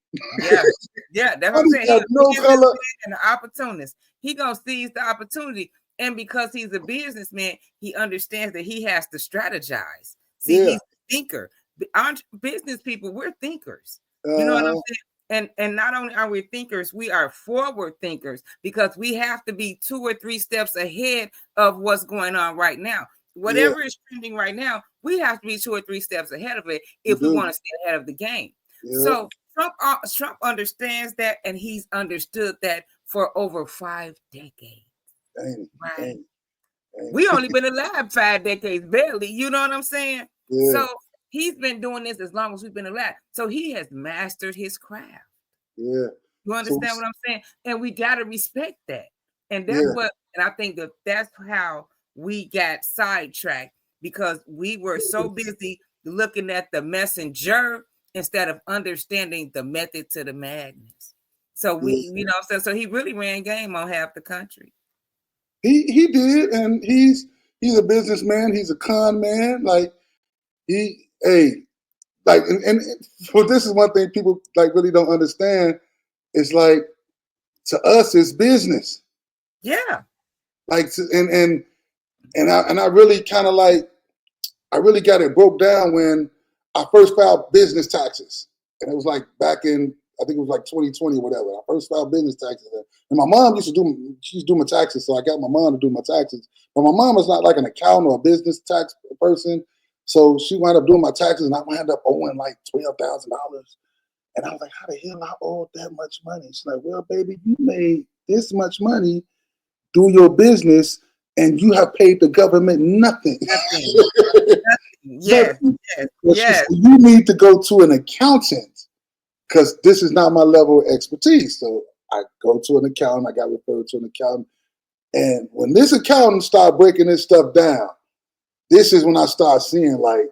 Yeah, that's what I'm saying. He's no color. And the opportunist. He gonna seize the opportunity. And because he's a businessman, he understands that he has to strategize. See, he's a thinker. Business people, we're thinkers. You know what I'm saying? And not only are we thinkers, we are forward thinkers because we have to be 2 or 3 steps ahead of what's going on right now. Whatever is trending right now, we have to be 2 or 3 steps ahead of it if we want to stay ahead of the game. So Trump understands that, and he's understood that for over 5 decades. Right? We only been alive 5 decades, barely. You know what I'm saying? So he's been doing this as long as we've been alive. So he has mastered his craft. Yeah. You understand what I'm saying? And we got to respect that. And that's and I think that's how we got sidetracked because we were so busy looking at the messenger instead of understanding the method to the madness. So you know what I'm saying? So he really ran game on half the country. He did, and he's a businessman, he's a con man. Like and for this is one thing people like really don't understand. It's like to us, it's business. Yeah. Like and I really kind of like I really got it broke down when I first filed business taxes, and it was like back in I think it was like 2020 or whatever. I first filed business taxes, and my mom used to do my taxes, so I got my mom to do my taxes. But my mom is not like an accountant or a business tax person. So she wound up doing my taxes, and I wound up owing like $12,000. And I was like, how the hell I owe that much money? She's like, well, baby, you made this much money through your business, and you have paid the government nothing. Yes. You need to go to an accountant because this is not my level of expertise. So I go to an accountant. I got referred to an accountant. And when this accountant started breaking this stuff down, this is when I start seeing, like,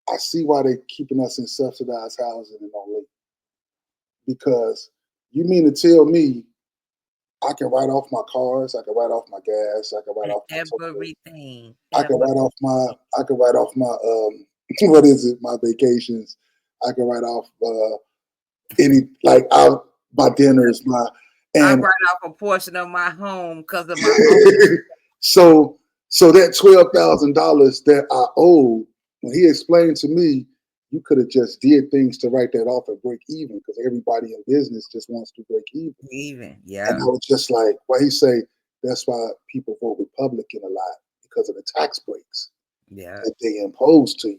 I see why they're keeping us in subsidized housing and all that. Because you mean to tell me I can write off my cars, I can write off my gas, I can write off my everything. I can write off my what is it, my vacations. I can write off my dinners, I write off a portion of my home because of my So that $12,000 that I owed, when he explained to me, you could have just did things to write that off and break even because everybody in business just wants to break even. Yeah. And I was just like, why he say that's why people vote Republican a lot because of the tax breaks that they impose to you.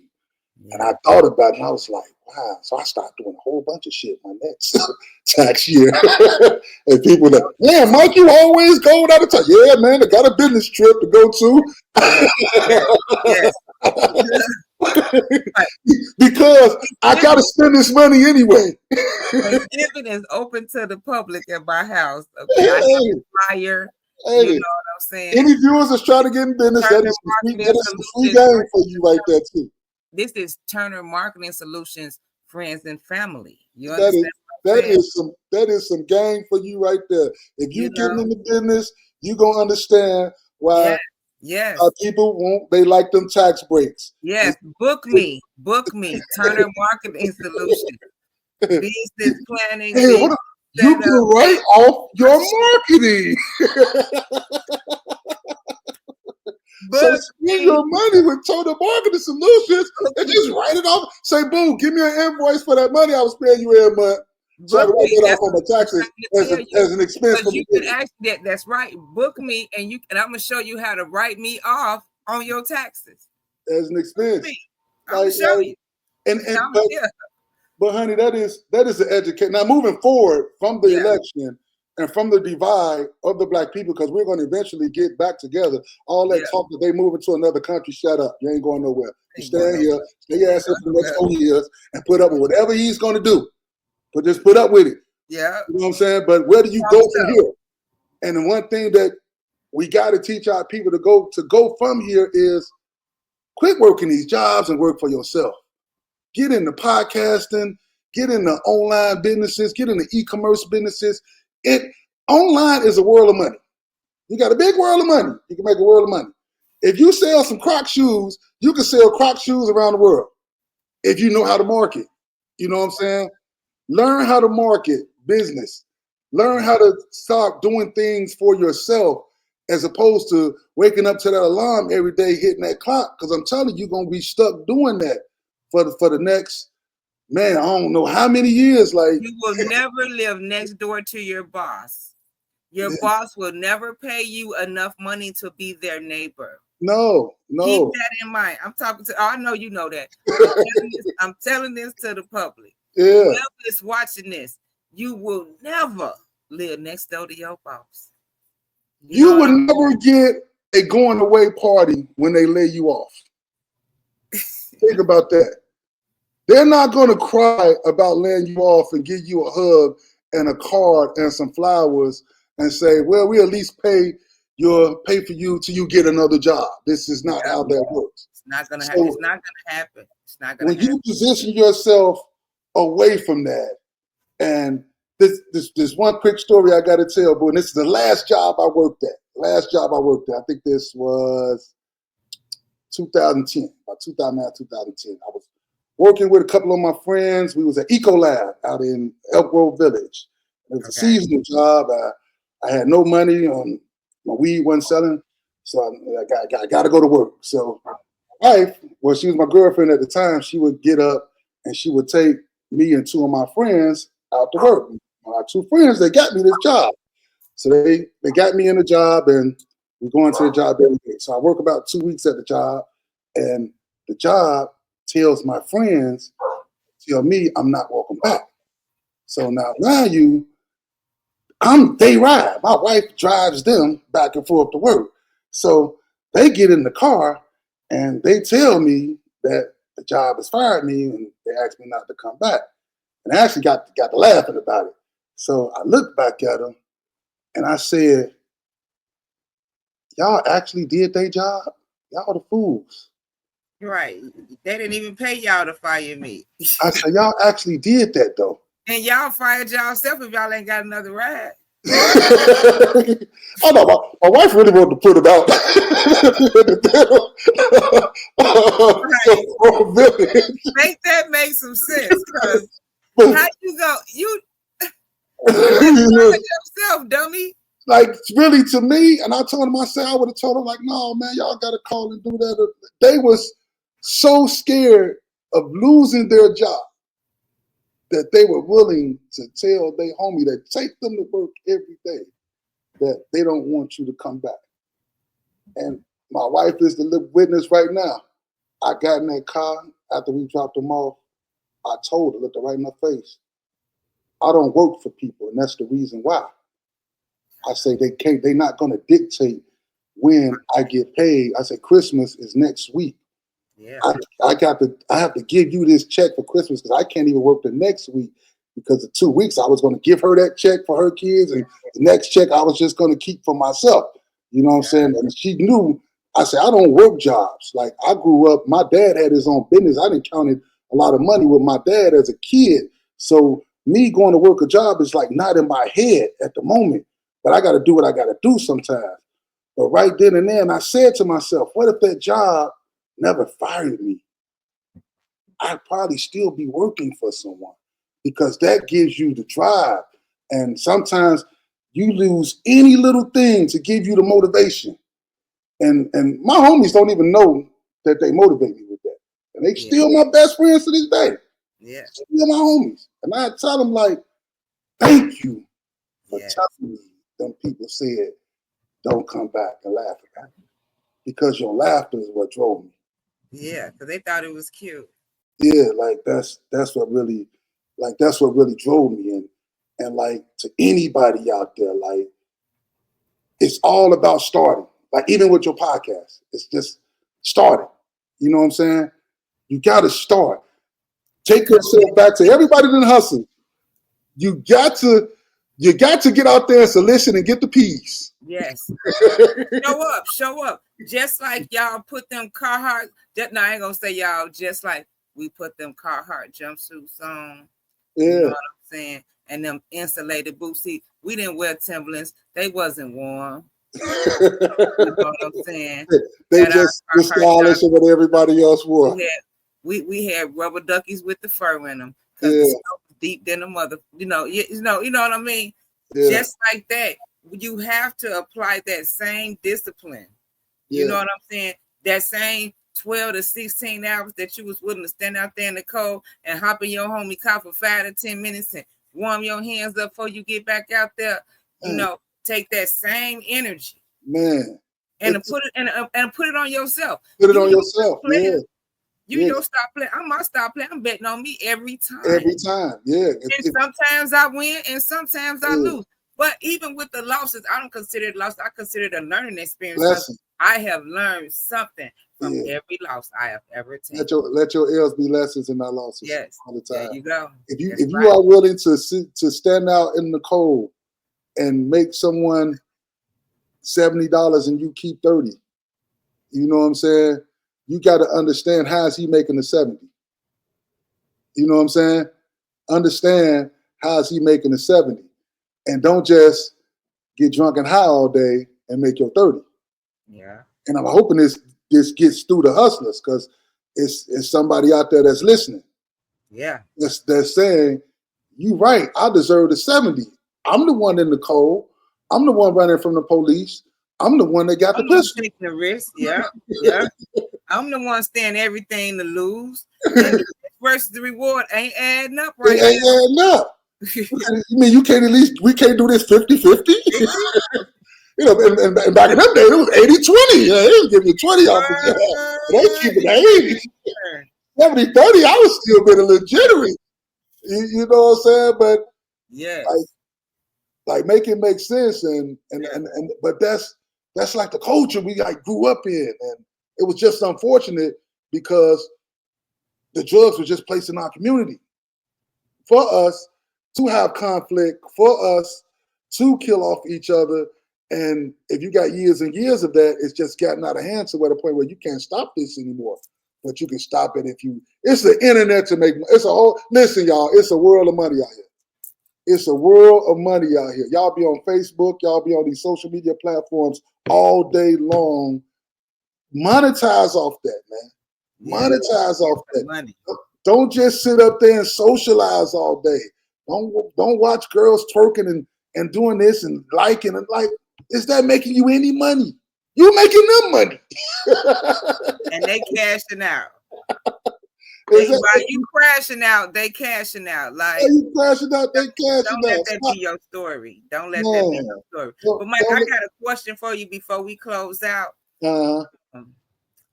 And I thought about it, and I was like, wow. So I started doing a whole bunch of shit my next tax year. And people were like, yeah, Mike, you always go without a tax. Yeah, man, I got a business trip to go to. Because I got to spend this money anyway. Thanksgiving is open to the public at my house. Okay, I have a flyer. You know what I'm saying? Any viewers that's trying to get in business, that is some free game for you right there, too. This is Turner Marketing Solutions, friends and family. You understand That is some game for you right there. If you get in the business, you're gonna understand why people they like them tax breaks. Yes, book me. Turner Marketing Solutions. Business planning. Hey, you can write off your marketing. So spend your money with Total Marketing Solutions and just write it off. Say, boom, give me an invoice for that money I was paying you every month. So I can write that off on my taxes as an expense for me. That's right. Book me and I'm gonna show you how to write me off on your taxes. As an expense. I'm gonna show you. But honey, that is the education. Now moving forward from the election and from the divide of the Black people, because we're going to eventually get back together. All that talk that they moving to another country, shut up. You ain't going nowhere. You stay here, stay your ass here for the next 4 years and put up with whatever he's going to do. But just put up with it. Yeah. You know what I'm saying? But where do you go from here? And the one thing that we got to teach our people to go from here is quit working these jobs and work for yourself. Get into podcasting, get into online businesses, get into e-commerce businesses. Online is a world of money. You got a big world of money. You can make a world of money. If you sell some Croc shoes, you can sell Croc shoes around the world if you know how to market. You know what I'm saying? Learn how to market business. Learn how to start doing things for yourself as opposed to waking up to that alarm every day, hitting that clock. Because I'm telling you, you're going to be stuck doing that for the next, man, I don't know how many years. Like, you will never live next door to your boss. Your boss will never pay you enough money to be their neighbor. No. Keep that in mind. I'm talking to, I know you know that. I'm telling this to the public. Yeah. Whoever is watching this, you will never live next door to your boss. You would never get a going away party when they lay you off. Think about that. They're not going to cry about laying you off and give you a hug and a card and some flowers and say, well, we at least pay for you till you get another job. This is not how that works. It's not going to happen. It's not going to happen. It's not going to happen. When you position yourself away from that, and this one quick story I got to tell, boy, and this is the last job I worked at. I think this was 2010, about 2009, 2010. I was working with a couple of my friends. We was at Ecolab out in Elk Grove Village. It was a seasonal job. I had no money. My weed wasn't selling, so I got to go to work. So my wife, well, she was my girlfriend at the time, she would get up and she would take me and two of my friends out to work. My two friends, they got me this job. So they got me in the job, and we're going to the job every day. So I work about 2 weeks at the job, and the job tells my friends, tell me I'm not welcome back. So now they ride. My wife drives them back and forth to work. So they get in the car and they tell me that the job has fired me, and they asked me not to come back. And I actually got to laughing about it. So I looked back at them and I said, y'all actually did their job? Y'all the fools. Right. They didn't even pay y'all to fire me. I said, y'all actually did that though. And y'all fired y'allself if y'all ain't got another ride. I know my wife really wanted to put it out. Make that make some sense, because how you go? You yourself, dummy. Like, really, to me, and I told him, I said, I would have told him, like, no, man, y'all got to call and do that. They was so scared of losing their job that they were willing to tell their homie that take them to work every day that they don't want you to come back. And my wife is the living witness right now. I got in that car after we dropped them off. I told her, looked her right in her face, I don't work for people, and that's the reason why. I say they're not going to dictate when I get paid. I say Christmas is next week. Yeah. I have to give you this check for Christmas because I can't even work the next week, because the 2 weeks I was going to give her that check for her kids, and the next check I was just going to keep for myself. You know what I'm saying? And she knew. I said, I don't work jobs. Like, I grew up, my dad had his own business. I didn't count a lot of money with my dad as a kid. So me going to work a job is like not in my head at the moment, but I got to do what I got to do sometimes. But right then and there, I said to myself, what if that job never fired me? I'd probably still be working for someone, because that gives you the drive. And sometimes you lose any little thing to give you the motivation. And my homies don't even know that they motivate me with that. And they still my best friends to this day. Yeah. Still my homies. And I tell them, like, thank you for telling me them people said, don't come back and laugh at me. Because your laughter is what drove me. Yeah, because they thought it was cute. Yeah, like that's what really drove me. And like, to anybody out there, like, it's all about starting. Like, even with your podcast, it's just starting. You know what I'm saying? You got to start. Take yourself back to everybody that hustle. You got to get out there and solicit and get the peas. Yes. Show up. Just like y'all put them Carhartt. No, I ain't gonna say y'all. Just like we put them Carhartt jumpsuits on. Yeah. You know what I'm saying? And them insulated boots. See, we didn't wear Timberlands. They wasn't warm. You know what I'm saying? They just were stylish of what everybody else wore. We had rubber duckies with the fur in them, because the snow was deep than the mother. You know what I mean? Yeah. Just like that, you have to apply that same discipline. You know what I'm saying? That same 12 to 16 hours that you was willing to stand out there in the cold and hop in your homie car for 5 to 10 minutes and warm your hands up before you get back out there. You know, take that same energy, man, and put it on yourself. Put it on yourself. Yeah. You don't stop playing. I'm gonna stop playing. I'm betting on me every time. Every time, yeah. And sometimes I win, and sometimes I lose. But even with the losses, I don't consider it loss. I consider it a learning experience. Lesson. I have learned something from every loss I have ever taken. Let your L's be lessons and not losses. Yes, all the time. There you go. If you are willing to stand out in the cold and make someone $70 and you keep 30, you know what I'm saying? You got to understand, how is he making the 70? You know what I'm saying? Understand, how is he making the 70? And don't just get drunk and high all day and make your 30. Yeah. And I'm hoping this gets through the hustlers, because it's somebody out there that's listening. Yeah. That's saying, you right, I deserve the 70. I'm the one in the cold. I'm the one running from the police. I'm the one that got the pistol. Taking the risk. Yeah. Yeah. I'm the one staying everything to lose. And versus the reward ain't adding up right now. It ain't adding up. You mean we can't do this 50-50? You know, and back in them days, it was 80-20. Yeah, they was giving you 20 off the job. They keep it 80. 70-30, I was still being a legitimate. You know what I'm saying? But yes, like make it make sense, but that's like the culture we grew up in, and it was just unfortunate because the drugs were just placed in our community for us to have conflict, for us to kill off each other. And if you got years and years of that, it's just gotten out of hand to the point where you can't stop this anymore. But you can stop it it's the internet to make, listen, y'all, it's a world of money out here. It's a world of money out here. Y'all be on Facebook, y'all be on these social media platforms all day long. Monetize off that, man. Monetize off that. Money. Don't just sit up there and socialize all day. Don't watch girls twerking and doing this and liking and like. Is that making you any money? You making them money. And they cashing out. While you crashing out, they cashing out. Like you crashing out, they cashing out. Don't let that be your story. Don't let that be your story. But Mike, I got a question for you before we close out.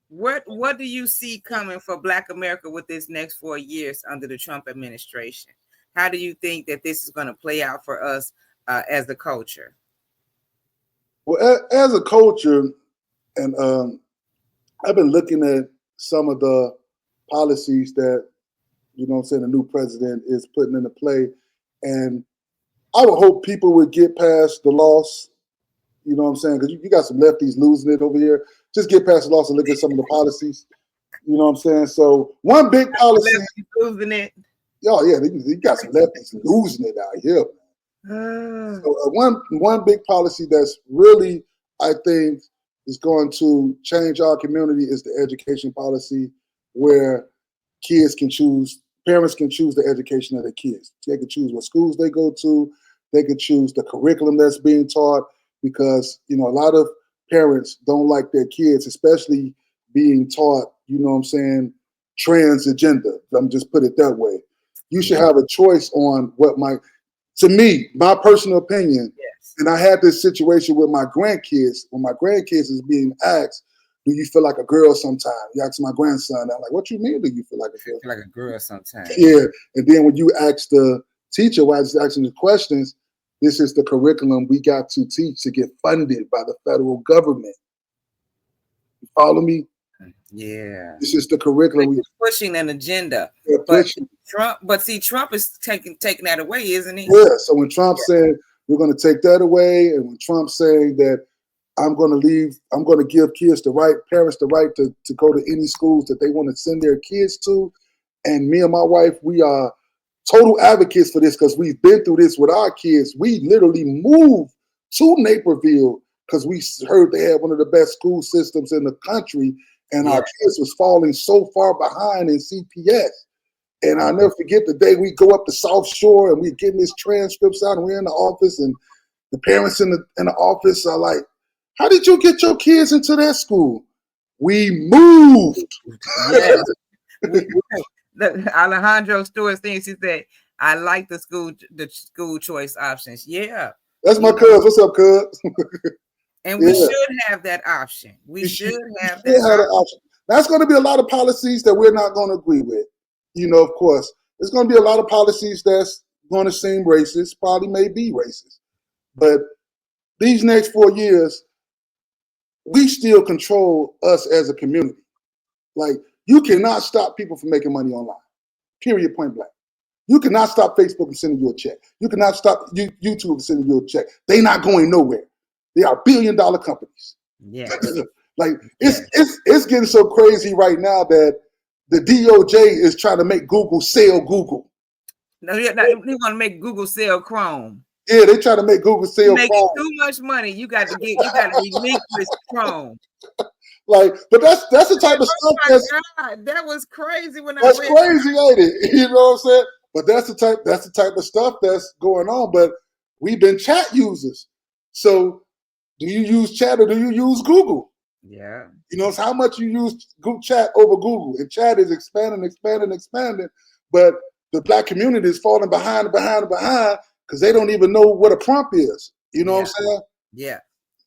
What do you see coming for Black America with this next 4 years under the Trump administration? How do you think that this is going to play out for us as a culture? Well, as a culture, and I've been looking at some of the policies that, you know what I'm saying, the new president is putting into play. And I would hope people would get past the loss, you know what I'm saying? Because you got some lefties losing it over here. Just get past the loss and look at some of the policies. You know what I'm saying? So one big policy. Lefties losing it. Oh yeah, you got some lefties losing it out here. So one big policy that's really, I think, is going to change our community is the education policy, where kids can choose, parents can choose the education of their kids. They can choose what schools they go to. They can choose the curriculum that's being taught, because a lot of parents don't like their kids, especially being taught, trans agenda. I'm just put it that way. You should have a choice on what to me, my personal opinion, and I had this situation with my grandkids. When my grandkids is being asked, do you feel like a girl sometimes? You ask my grandson, I'm like, what you mean, do you feel like a girl? Like a girl sometimes. Yeah. And then when you ask the teacher, while he's asking the questions, this is the curriculum we got to teach to get funded by the federal government. You follow me? Yeah. This is the curriculum. We're pushing an agenda. But Trump is taking that away, isn't he? Yeah. So when Trump said we're going to take that away, and when Trump saying that I'm going to give parents the right to go to any schools that they want to send their kids to. And me and my wife, we are total advocates for this, because we've been through this with our kids. We literally moved to Naperville because we heard they had one of the best school systems in the country, and our kids was falling so far behind in CPS. And I'll never forget the day we go up to South Shore and we're getting these transcripts out, and we're in the office, and the parents in the office are like, how did you get your kids into that school? We moved. Yes. Alejandro Stewart thinks, he said, I like the school choice options. Yeah. That's my cuz. What's up, cuz? And we should have that option. We should have that option. That's going to be a lot of policies that we're not going to agree with. Of course, there's going to be a lot of policies that's going to seem racist, probably may be racist. But these next 4 years, we still control us as a community. Like, you cannot stop people from making money online, period, point blank. You cannot stop Facebook from sending you a check. You cannot stop YouTube from sending you a check. They're not going nowhere. They are billion-dollar companies. Yeah. It's getting so crazy right now that the DOJ is trying to make Google sell Google. No, they want to make Google sell Chrome. Yeah, they try to make Google sell Chrome. Too much money. You got to relinquish Chrome. Like, but that's the type of stuff that was crazy when that's crazy, ain't it? You know what I'm saying? But that's the type of stuff that's going on. But we've been chat users. So do you use chat or do you use Google? Yeah. It's how much you use chat over Google. And chat is expanding. But the Black community is falling behind because they don't even know what a prompt is. You know what I'm saying? Yeah.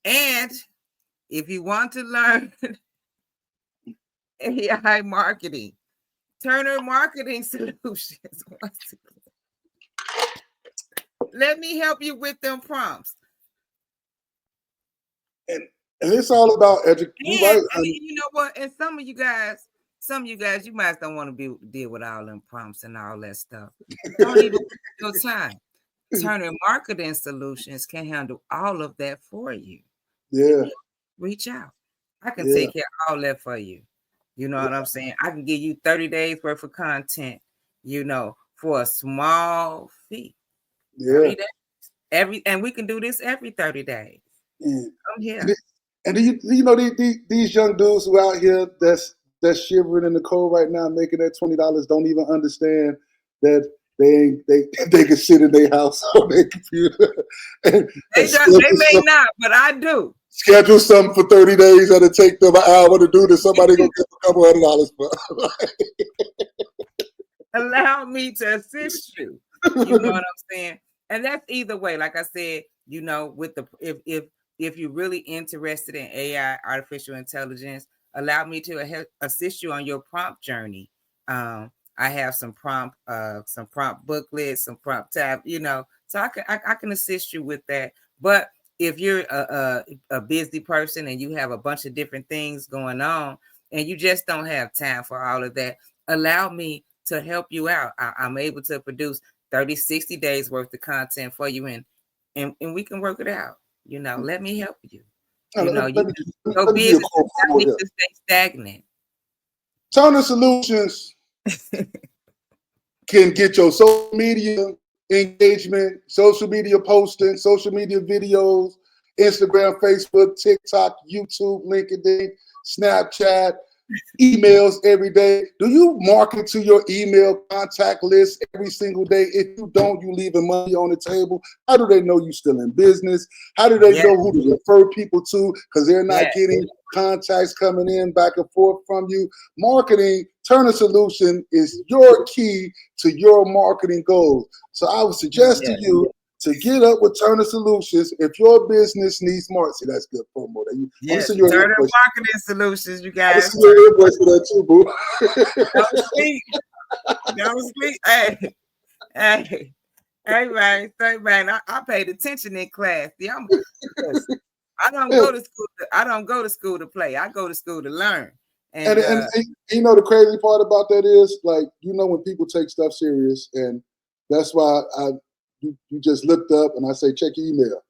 And if you want to learn AI marketing, Turner Marketing Solutions. Let me help you with them prompts. And it's all about education. You know what? And some of you guys, you might don't want to deal with all them prompts and all that stuff. Don't even waste your time. Turner Marketing Solutions can handle all of that for you. Yeah. Reach out. I can take care of all that for you. You know what I'm saying? I can give you 30 days worth of content, for a small fee. Yeah. And we can do this every 30 days. Yeah. I'm here. And these young dudes who out here that's shivering in the cold right now, making that $20, don't even understand that they can sit in their house on their computer. They may not, but I do. Schedule something for 30 days and it take them an hour to do this. Somebody gonna get a couple $100 for. Allow me to assist you. You know what I'm saying? And that's either way. Like I said, with the if you're really interested in AI, artificial intelligence, allow me to assist you on your prompt journey. I have some prompt booklets, some prompt tab, so I can assist you with that. But if you're a busy person and you have a bunch of different things going on and you just don't have time for all of that, allow me to help you out. I'm able to produce 30, 60 days worth of content for you, and we can work it out. Let me help you. Your business needs to stay stagnant. Turner Solutions can get your social media engagement, social media posting, social media videos, Instagram, Facebook, TikTok, YouTube, LinkedIn, Snapchat, emails every day. Do you market to your email contact list every single day? If you don't, you leaving money on the table. How do they know you still in business? How do they know who to refer people to? Because they're not getting contacts coming in back and forth from you. Marketing, Turner Solution is your key to your marketing goals. So I would suggest to you to get up with Turner Solutions if your business needs marketing. See, that's good promo. Yes, Turner Marketing Solutions, you guys. I'm your invoice for that too, boo. Don't sleep. Don't sleep. Hey, man. I paid attention in class. See, I don't go to school. I don't go to school to play. I go to school to learn. And you know the crazy part about that is, like, you know, when people take stuff serious, and that's why you just looked up and I say check your email.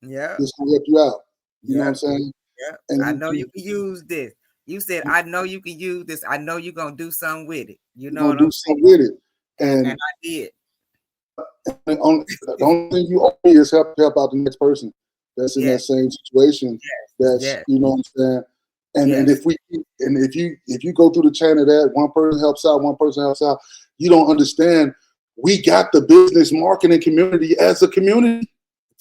Yeah, this will help you out. You know what I'm saying? Yeah, and I know you can use this. You said I know you can use this. I know you're gonna do something with it. You know what I'm saying? With it, and I did. The only thing you owe me is help out the next person that's in that same situation. You know what I'm saying? And if you go through the chain of that, one person helps out, you don't understand. We got the business marketing community as a community.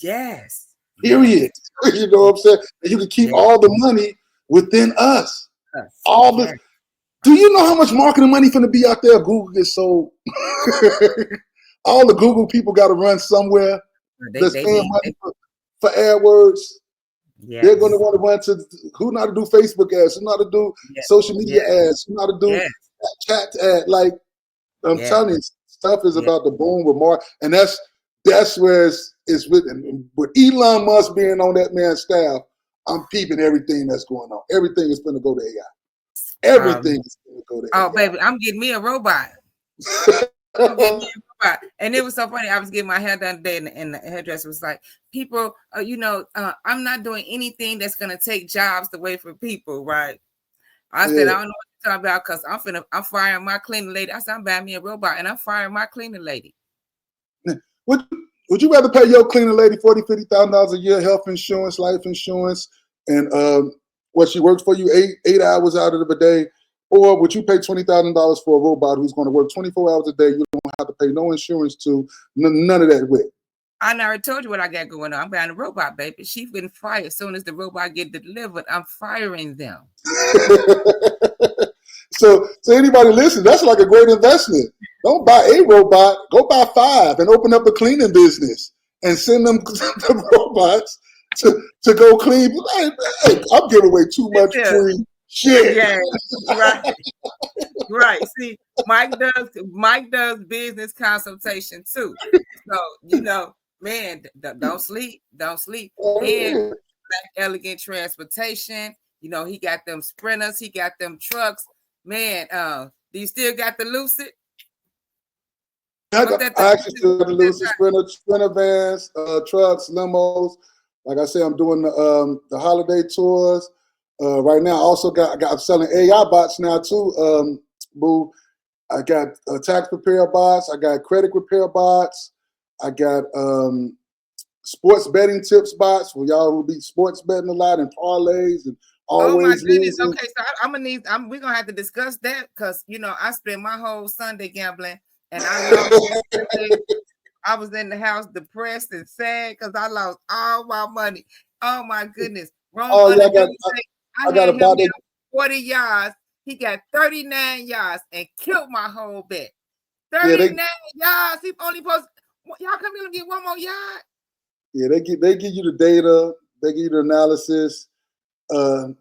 Yes. Period. Yes. You know what I'm saying? And you can keep all the money within us. All the. Do you know how much marketing money going to be out there? Google gets sold. All the Google people got to run somewhere. That's paying money for AdWords. Yes. They're going to want to run to who know how to do Facebook ads, who know how to do social media ads, who know how to do chat ad. Like, I'm telling you, stuff is about to boom with more, and that's where it's written. With Elon Musk being on that man's staff, I'm peeping everything that's going on. Everything is going to go to AI. Everything is going to go to AI. Oh, baby, I'm getting me a robot. And it was so funny. I was getting my hair done today, and the hairdresser was like, "People, I'm not doing anything that's gonna take jobs away from people, right?" I said, "I don't know what you're talking about, because I'm firing my cleaning lady." I said, "I'm buying me a robot, and I'm firing my cleaning lady." Would you rather pay your cleaning lady $40,000-$50,000 a year, health insurance, life insurance, and what she works for you 8 hours out of the day? Or would you pay $20,000 for a robot who's going to work 24 hours a day? You don't have to pay no insurance to, none of that with. I never told you what I got going on. I'm buying a robot, baby. She's been fired. As soon as the robot get delivered, I'm firing them. So anybody listen, that's like a great investment. Don't buy a robot. Go buy 5 and open up a cleaning business and send them the robots to go clean. Hey, I'm giving away too much free shit. Yeah, right. See, Mike does business consultation too. So man, don't sleep. And Black Elegant Transportation. He got them Sprinters. He got them trucks. Man, do you still got the Lucid? I actually still got the Lucid Sprinter vans, trucks, limos. Like I said, I'm doing the holiday tours. Right now, I also I'm selling AI bots now too. Boo, I got tax preparer bots. I got credit repair bots. I got sports betting tips bots for y'all who be sports betting a lot and parlays and always. Oh my goodness! Losing. Okay, so we're gonna have to discuss that, because I spent my whole Sunday gambling, and I was in the house depressed and sad because I lost all my money. Oh my goodness! I got him 40 yards. He got 39 yards and killed my whole bet. 39 yards. He only supposed. Y'all come here and get one more yard. Yeah, they give you the data. They give you the analysis to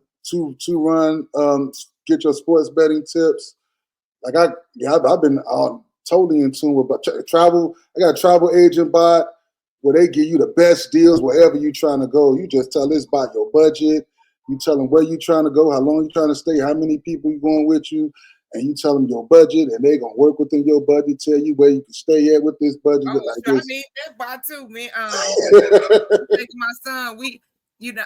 run. Get your sports betting tips. Like I've been totally in tune with travel. I got a travel agent bot where they give you the best deals wherever you're trying to go. You just tell this bot your budget. You tell them where you're trying to go, how long you're trying to stay, how many people are going with you, and you tell them your budget, and they're going to work within your budget, tell you where you can stay at with this budget. I need that bot too, man. My son,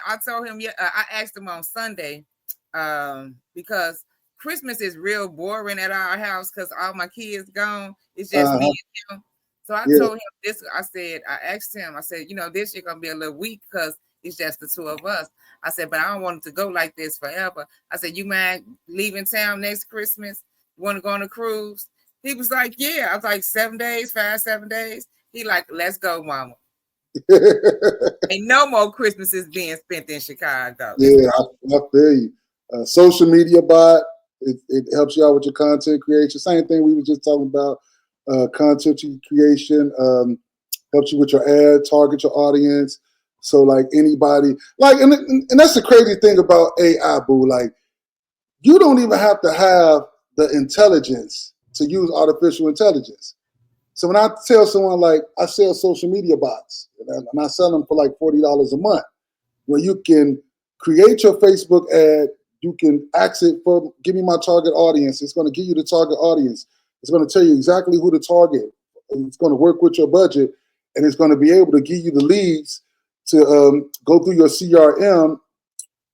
I told him, I asked him on Sunday, because Christmas is real boring at our house because all my kids gone. It's just me and him. So I told him this. I asked him, I said, this year gonna be a little weak because it's just the two of us. I said, but I don't want it to go like this forever. I said, you mind leaving town next Christmas? You want to go on a cruise? He was like, yeah. I was like, 7 days, 7 days. He like, let's go, mama. Ain't no more Christmases being spent in Chicago. Yeah, I feel you. Social media bot, it helps you out with your content creation. Same thing we were just talking about. Content creation helps you with your ad, target your audience. So like anybody, like, and that's the crazy thing about AI, boo. Like, you don't even have to have the intelligence to use artificial intelligence. So when I tell someone, like, I sell social media bots, and I sell them for like $40 a month, where you can create your Facebook ad, you can ask it for, give me my target audience. It's going to give you the target audience. It's going to tell you exactly who to target. It's going to work with your budget, and it's going to be able to give you the leads to go through your CRM,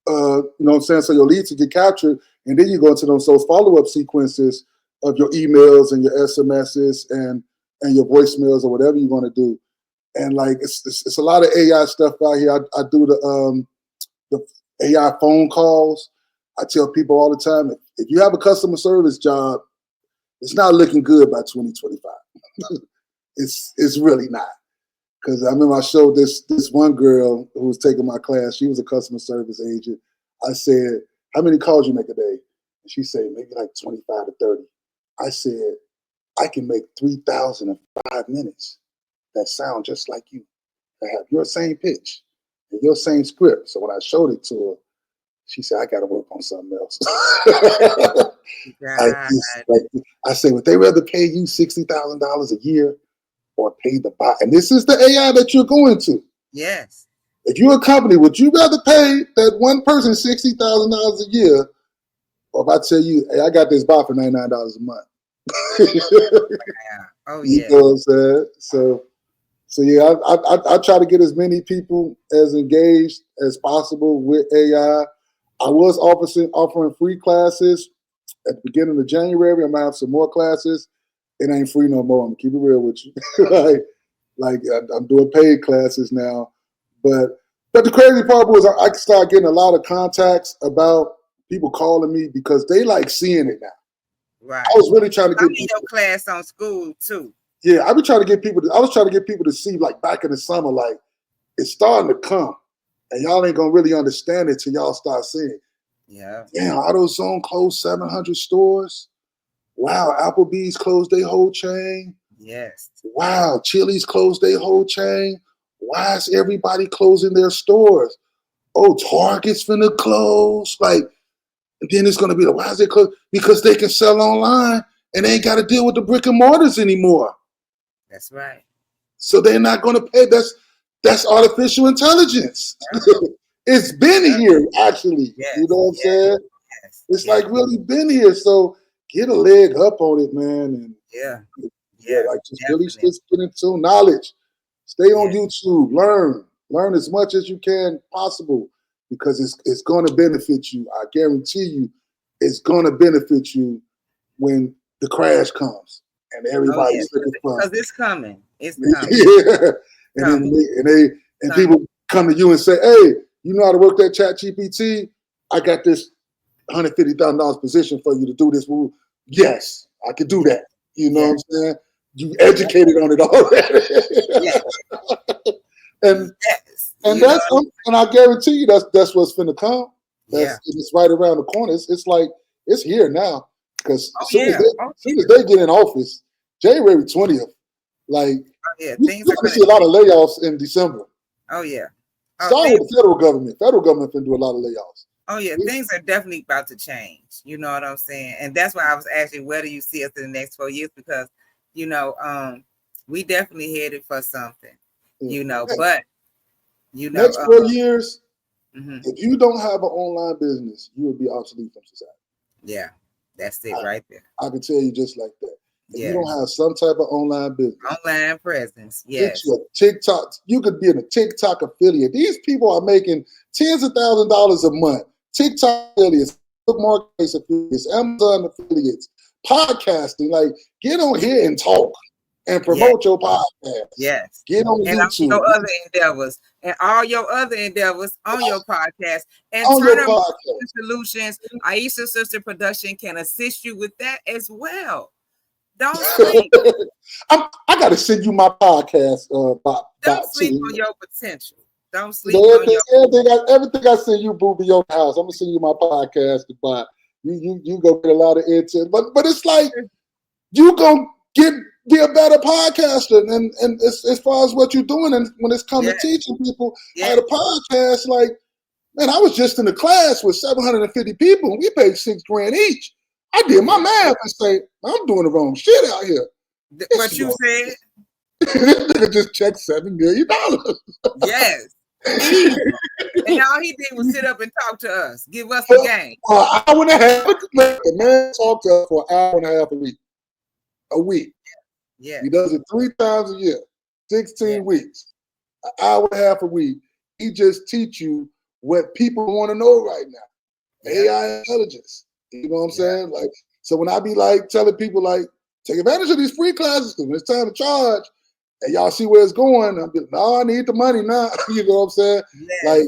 you know what I'm saying? So your leads to get captured, and then you go into those follow-up sequences of your emails and your SMSs and your voicemails or whatever you want to do. And like, it's a lot of AI stuff out here. I do the AI phone calls. I tell people all the time, if you have a customer service job, it's not looking good by 2025. It's really not. Because I remember I showed this one girl who was taking my class. She was a customer service agent. I said, how many calls you make a day? And she said, maybe like 25 to 30. I said, I can make 3,000 in 5 minutes that sound just like you. That have your same pitch and your same script. So when I showed it to her, she said, I got to work on something else. I said, would they rather pay you $60,000 a year or pay the bot? And this is the AI that you're going to. Yes. If you're a company, would you rather pay that one person $60,000 a year, or if I tell you, hey, I got this bot for $99 a month? Yeah. Oh yeah. You know what I'm saying? So yeah, I try to get as many people as engaged as possible with AI. I was offering free classes at the beginning of January. I'm gonna have some more classes. It ain't free no more. I'm gonna keep it real with you. like I'm doing paid classes now. But the crazy part was I started getting a lot of contacts about people calling me because they like seeing it now. Right. I was really trying to get your class on school too. Yeah, I was trying to get people to see, like, back in the summer, like, it's starting to come. And y'all ain't gonna really understand it till y'all start seeing it. Yeah. Damn, AutoZone closed 700 stores. Wow, Applebee's closed their whole chain. Yes. Wow, Chili's closed their whole chain. Why is everybody closing their stores? Oh, Target's finna close. Like, and then it's gonna be why is it closed? Because they can sell online and they ain't got to deal with the brick and mortars anymore. That's right. So they're not going to pay. That's artificial intelligence. It's been here, actually. Yes. You know what I'm saying? Yes. It's like really been here. So get a leg up on it, man. And like just really just get into knowledge. Stay on YouTube. Learn as much as you can possible, because it's going to benefit you. I guarantee you, it's going to benefit you when the crash comes and everybody's looking for. Because it's coming. It's coming. Yeah. And people come to you and say, hey, you know how to work that Chat GPT? I got this $150,000 position for you to do this. Well, yes, I can do that. You know what I'm saying? You educated on it already. And I guarantee you that's what's finna come. It's right around the corner. It's like it's here now. Because as soon as they get in office, January 20th, like you're gonna see a lot of layoffs in December. Oh yeah. Starting with the federal government. Federal government can do a lot of layoffs. Oh yeah, things are definitely about to change. You know what I'm saying? And that's why I was asking, where do you see us in the next 4 years? Because we definitely headed for something. But next 4 years, if you don't have an online business, you will be obsolete from society. Yeah, that's it right there. I can tell you just like that. If you don't have some type of online business, online presence, get you a TikTok. You could be in a TikTok affiliate. These people are making tens of thousands of dollars a month. TikTok affiliates marketplace affiliates, Amazon affiliates, podcasting. Like, get on here and talk and promote your podcast. Yes. Get on and YouTube. Your other endeavors and all your other endeavors on your podcast and on turn your them podcast. solutions. Aisha Sister Production can assist you with that as well. Don't sleep. I got to send you my podcast. Don't sleep on your potential. Don't sleep on your everything I send you, boo, be your house. I'm gonna send you my podcast to buy. You go get a lot of intent, but it's like you gonna be a better podcaster, and as far as what you're doing, and when it's come to teaching people how to podcast, like, man, I was just in a class with 750 people, and we paid $6,000 each. I did my math and say, I'm doing the wrong shit out here. But you said this nigga just checked $7 million. Yes. And all he did was sit up and talk to us, give us the game. For an hour and a half. The man talked to us for an hour and a half a week. Yeah. He does it 3 times a year, 16 weeks, an hour and a half a week. He just teach you what people want to know right now. AI intelligence. You know what I'm saying? Like, so when I be like telling people, like, take advantage of these free classes because when it's time to charge and y'all see where it's going, I'm like, no, I need the money now. You know what I'm saying?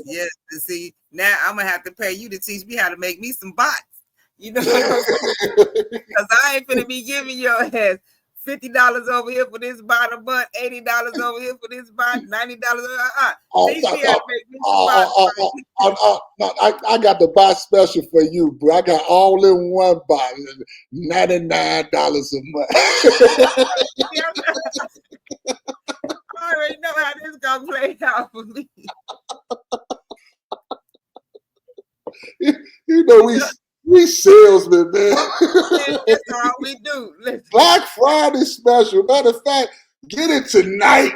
Yes. See, now I'm gonna have to pay you to teach me how to make me some bots. You know what I'm saying? Because I ain't gonna be giving your ass $50 over here for this bot a month, $80 over here for this bot, $90. Teach me how to make me some bots. I got the bot special for you, bro. I got all in one bot, $99 a month. I already know how this gonna play out for me. You know, we salesmen, man. That's all we do. Listen. Black Friday special. Matter of fact, get it tonight.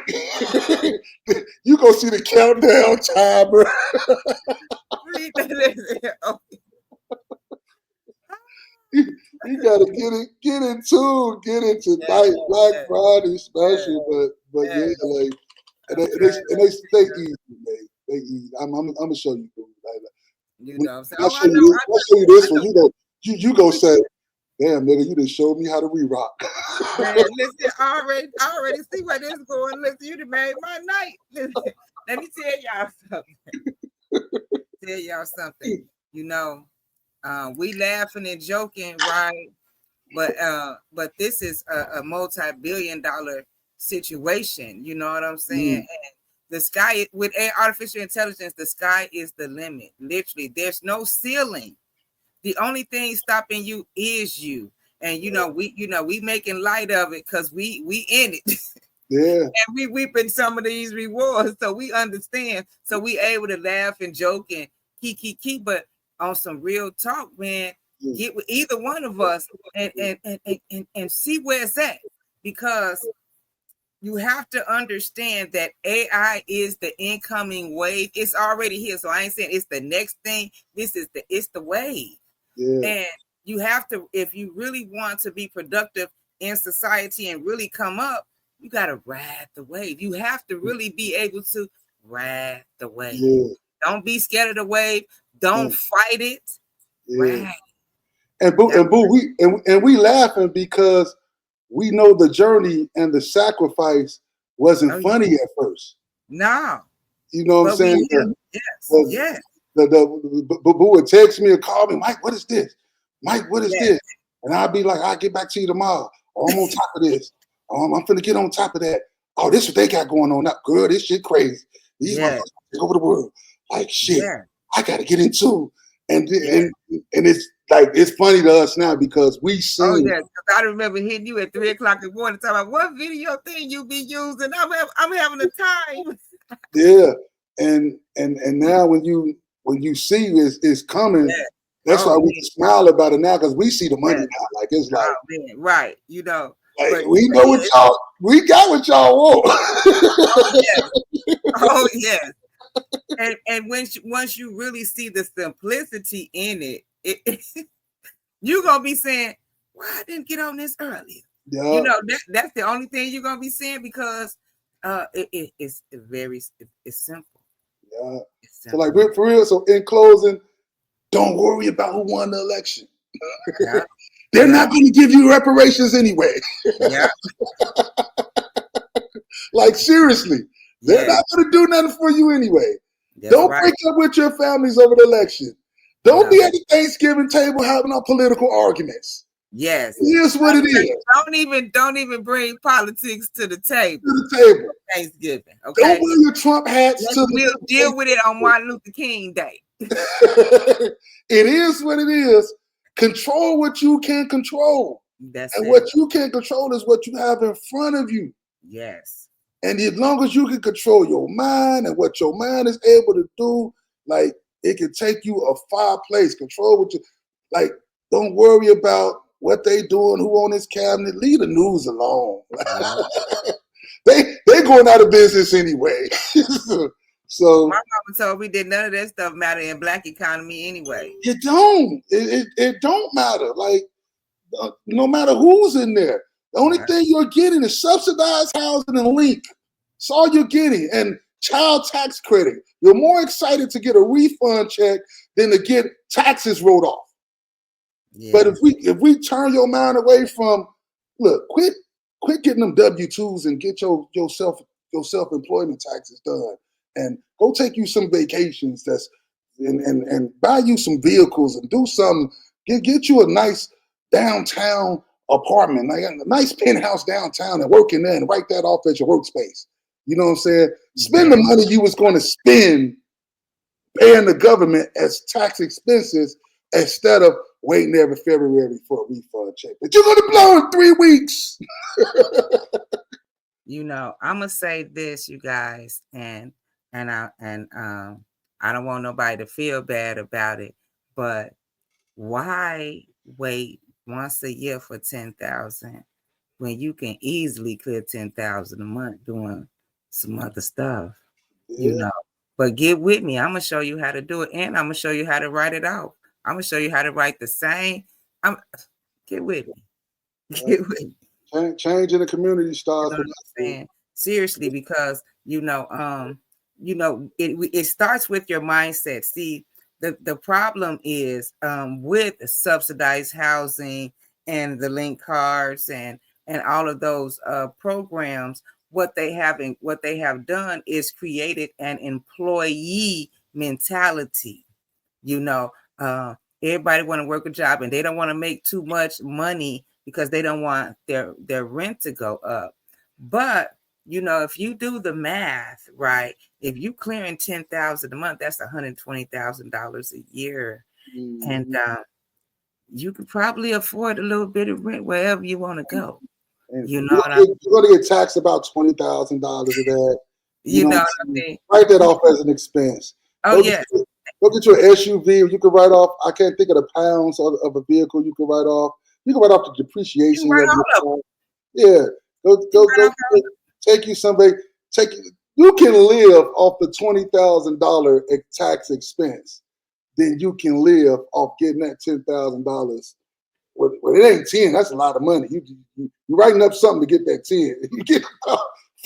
You gonna see the countdown timer. You gotta get it tonight. Black Friday special, but like, and they stay easy, man. They easy. I'm gonna show you. You know what I'm saying? I'll show you this one. You go say, damn, nigga, you just showed me how to re-rock. Man, listen, I already see where this is going. Listen, you done made my night. Listen, let me tell y'all something. You know, we laughing and joking, right? But this is a multi-billion-dollar situation. You know what I'm saying? And the sky with artificial intelligence, the sky is the limit. Literally, there's no ceiling. The only thing stopping you is you. And we making light of it because we in it. Yeah. And we reaping some of these rewards. So we understand. So we able to laugh and joke and keep. But on some real talk, man, get with either one of us and see where it's at. Because you have to understand that AI is the incoming wave. It's already here. So I ain't saying it's the next thing. It's the wave. Yeah. And you have to, if you really want to be productive in society and really come up, you got to ride the wave. You have to really be able to ride the wave. Yeah. Don't be scared of the wave. Don't fight it. Yeah. Ride. And boo, we laughing because we know the journey and the sacrifice wasn't funny at first. No. You know what I'm saying? Yes. The boo would text me or call me, Mike, what is this? Mike, what is this? And I'll be like, I'll get back to you tomorrow. Oh, I'm on top of this. I'm finna get on top of that. Oh, this is what they got going on now. Girl, this shit crazy. These motherfuckers take over the world. Like, shit, I got to get into. And it's like, it's funny to us now because we see. Oh, yes. I remember hitting you at 3 o'clock in the morning talking about what video thing you be using. I'm having a time. Yeah. And now when you see it's coming, that's why we can smile about it now because we see the money now. Like, it's like, right. You know. Like, we know what y'all, we got what y'all want. Oh, yes. And once you really see the simplicity in it, you're going to be saying, why I didn't get on this earlier? Yeah. You know, that's the only thing you're going to be saying because it's simple. Yeah. It's simple. So like, for real, so in closing, Don't worry about who won the election. Yeah. They're not going to give you reparations anyway. Yeah. Like, seriously, they're not going to do nothing for you anyway. Don't break up with your families over the election. Don't be at the Thanksgiving table having our political arguments. Yes. Here's what it is. Don't even bring politics to the table. Thanksgiving. Okay. Don't wear your Trump hats. We'll deal with it on Martin Luther King Day. It is what it is. Control what you can control. What you can control is what you have in front of you. Yes. And as long as you can control your mind and what your mind is able to do, like, it can take you a far place. Control what you like. Don't worry about what they doing, who on this cabinet. Leave the news alone. They going out of business anyway. So my mama told me that none of that stuff matter in Black economy anyway. It don't. It don't matter. Like, no matter who's in there, the only thing you're getting is subsidized housing and link. That's all you're getting, and child tax credit. You're more excited to get a refund check than to get taxes wrote off. Yeah. But if we turn your mind away from, look, quit getting them W-2s and get your self-employment taxes done, and go take you some vacations and buy you some vehicles and do something. Get you a nice downtown apartment, like a nice penthouse downtown, and work in there and write that off as your workspace. You know what I'm saying? Spend the money you was going to spend paying the government as tax expenses instead of waiting every February for a refund check that you're going to blow in 3 weeks. You know, I'm gonna say this, you guys, and I don't want nobody to feel bad about it, but why wait once a year for 10,000 when you can easily clear 10,000 a month doing some other stuff? You know, but get with me. I'm gonna show you how to do it, and I'm gonna show you how to write it off. I'm gonna show you how to write the same. Get with me. Get with me. Change in the community starts. Seriously, because it starts with your mindset. See, the problem is with subsidized housing and the link cards and all of those programs. What they have done is created an employee mentality. Everybody want to work a job and they don't want to make too much money because they don't want their rent to go up. But if you do the math, right, if you clearing 10,000 a month, that's $120,000 a year. Mm-hmm. And you could probably afford a little bit of rent wherever you want to go. You're going to get taxed about $20,000 of that. You know what I mean? Write that off as an expense. Oh, yes. Go get your SUV. You can write off, I can't think of the pounds of a vehicle you can write off. You can write off the depreciation. Yeah. Go take you somebody. You can live off the $20,000 tax expense. Then you can live off getting that $10,000. Well, it ain't 10. That's a lot of money. You writing up something to get that 10. You get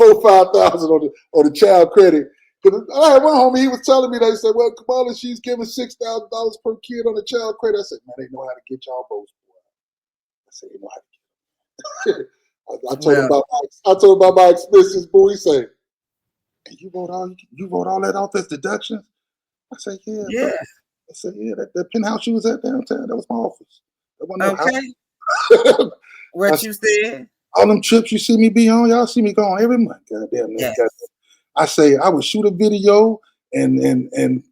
$4,000-5,000 on the child credit. Because I had one homie, he was telling me, they said, well, Kamala, she's giving $6,000 per kid on the child credit. I said, man, they know how to get y'all votes. I said, they know how to get them. I told him about my expenses, boy. He said, hey, you vote all that off as deductions? I said, yeah. Yeah. I said, yeah, that penthouse you was at downtown, that was my office. Okay. What you said? All them trips you see me be on, y'all see me go on every month. Goddamn. Yes. I say I would shoot a video, and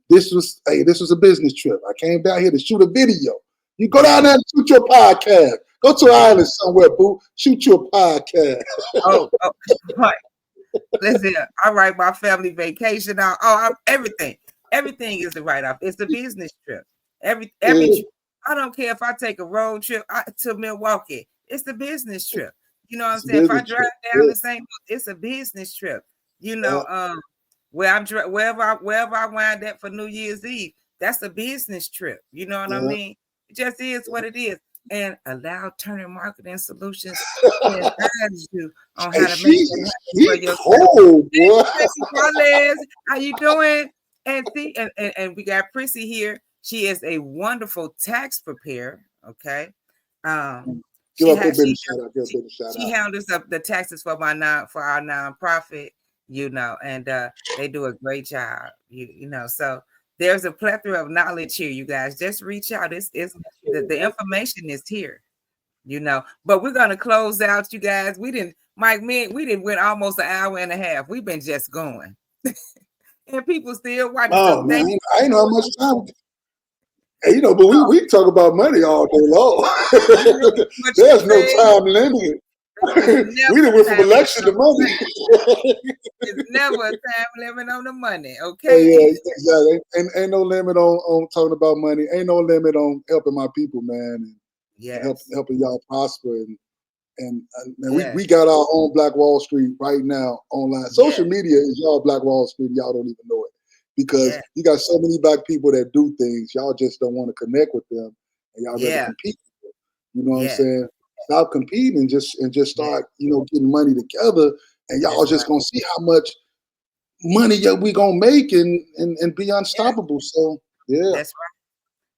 this was a business trip. I came down here to shoot a video. You go down there and shoot your podcast. Go to an island somewhere, boo. Shoot your podcast. Oh, right. Listen, I write my family vacation out. Everything is a write-off. It's a business trip. Every trip. I don't care if I take a road trip to Milwaukee. It's the business trip. You know what I'm saying? If I drive down to St. Louis, it's a business trip. Wherever I wind up for New Year's Eve, that's a business trip. You know what I mean? It just is what it is. And allow Turner Marketing Solutions to advise you on how to make it happen for yourself. Cool, boy. How you doing? And see, and we got Prissy here. She is a wonderful tax preparer. Okay. Give She up a has business shout out. Give a business shout she out. handles up the taxes for our nonprofit, and they do a great job. So there's a plethora of knowledge here, you guys. Just reach out. It's the information is here, But we're gonna close out, you guys. We didn't went almost an hour and a half. We've been just going. And people still watching. Oh, man, I ain't know how much time. Hey, but we talk about money all day long. There's no time limit. We done went from election to money. It's never a time limit on the money, okay? Yeah, exactly. And ain't no limit on talking about money. Ain't no limit on helping my people, man. And helping y'all prosper. And we got our own Black Wall Street right now online. Social media is y'all Black Wall Street. Y'all don't even know it. Because you got so many Black people that do things, y'all just don't want to connect with them, and y'all rather compete with them. You know what I'm saying? Stop competing and just start, getting money together, and y'all just gonna see how much money we gonna make and be unstoppable. So that's right.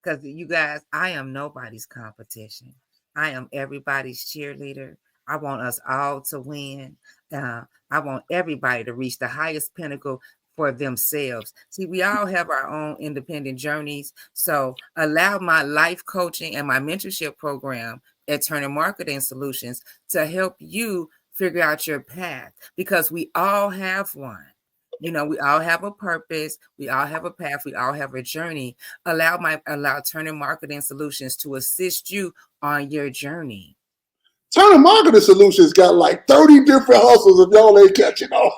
Because you guys, I am nobody's competition. I am everybody's cheerleader. I want us all to win. I want everybody to reach the highest pinnacle for themselves. See, we all have our own independent journeys. So allow my life coaching and my mentorship program at Turner Marketing Solutions to help you figure out your path, because we all have one. We all have a purpose. We all have a path. We all have a journey. Allow Turner Marketing Solutions to assist you on your journey. Turner Marketing Solutions got like 30 different hustles if y'all ain't catching on.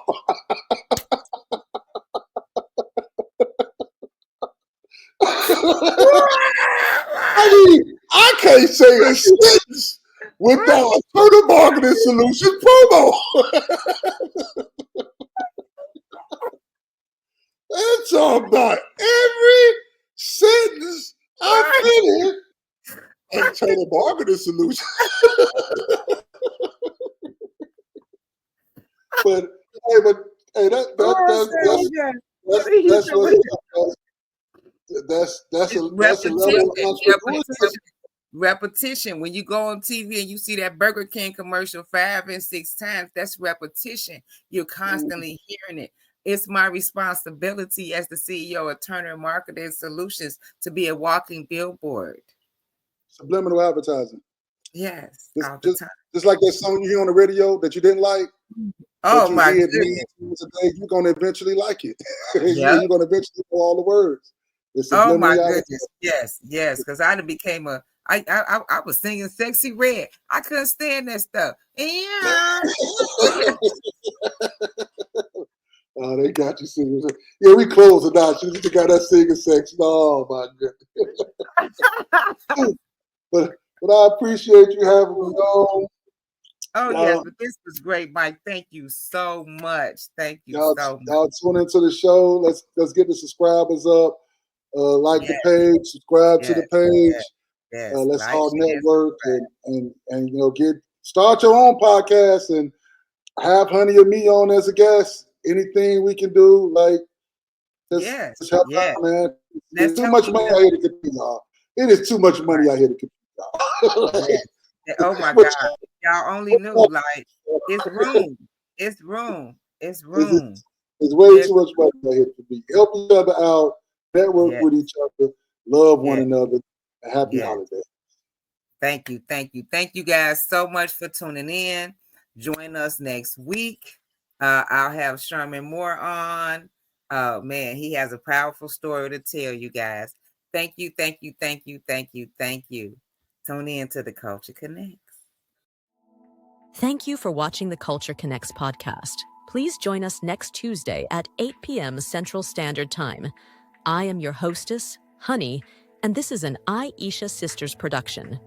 I mean, I can't say a sentence without a Turner Marketing Solutions promo. It's about every sentence I finish at Turner Marketing Solutions. But that's a level of entrepreneurship. Repetition. When you go on TV and you see that Burger King commercial 5 and 6 times, that's repetition. You're constantly hearing it. It's my responsibility as the CEO of Turner Marketing Solutions to be a walking billboard. Subliminal advertising. Yes. Just like that song you hear on the radio that you didn't like. Oh my goodness. Today, you're gonna eventually like it. You're gonna eventually know all the words. Oh my goodness. Yes. Because I became I was singing Sexy Red. I couldn't stand that stuff. Oh, they got you singing. Yeah, we close it out. You just got that singing section. Oh my goodness. But I appreciate you having me on. Oh yes, but this was great, Mike. Thank you so much. Thank you so much. Y'all tune into the show. Let's get the subscribers up. Like the page, subscribe to the page. Let's all network and start your own podcast and have Honey or me on as a guest. Anything we can do, just help out, man. There's too much money out here to compete, y'all. It is too much money out here to compete, y'all. Oh my God. Y'all only knew, it's room. It's room. It's room. It's way too much money out here to compete. Help each other out, network with each other, love one another. Happy holidays. Thank you. Thank you. Thank you guys so much for tuning in. Join us next week. I'll have Sherman Moore on. Oh man, he has a powerful story to tell you guys. Thank you. Thank you. Thank you. Thank you. Thank you. Tune in to the Culture Connects. Thank you for watching the Culture Connects podcast. Please join us next Tuesday at 8 p.m. Central Standard Time. I am your hostess, Honey, and this is an Aisha Sisters production.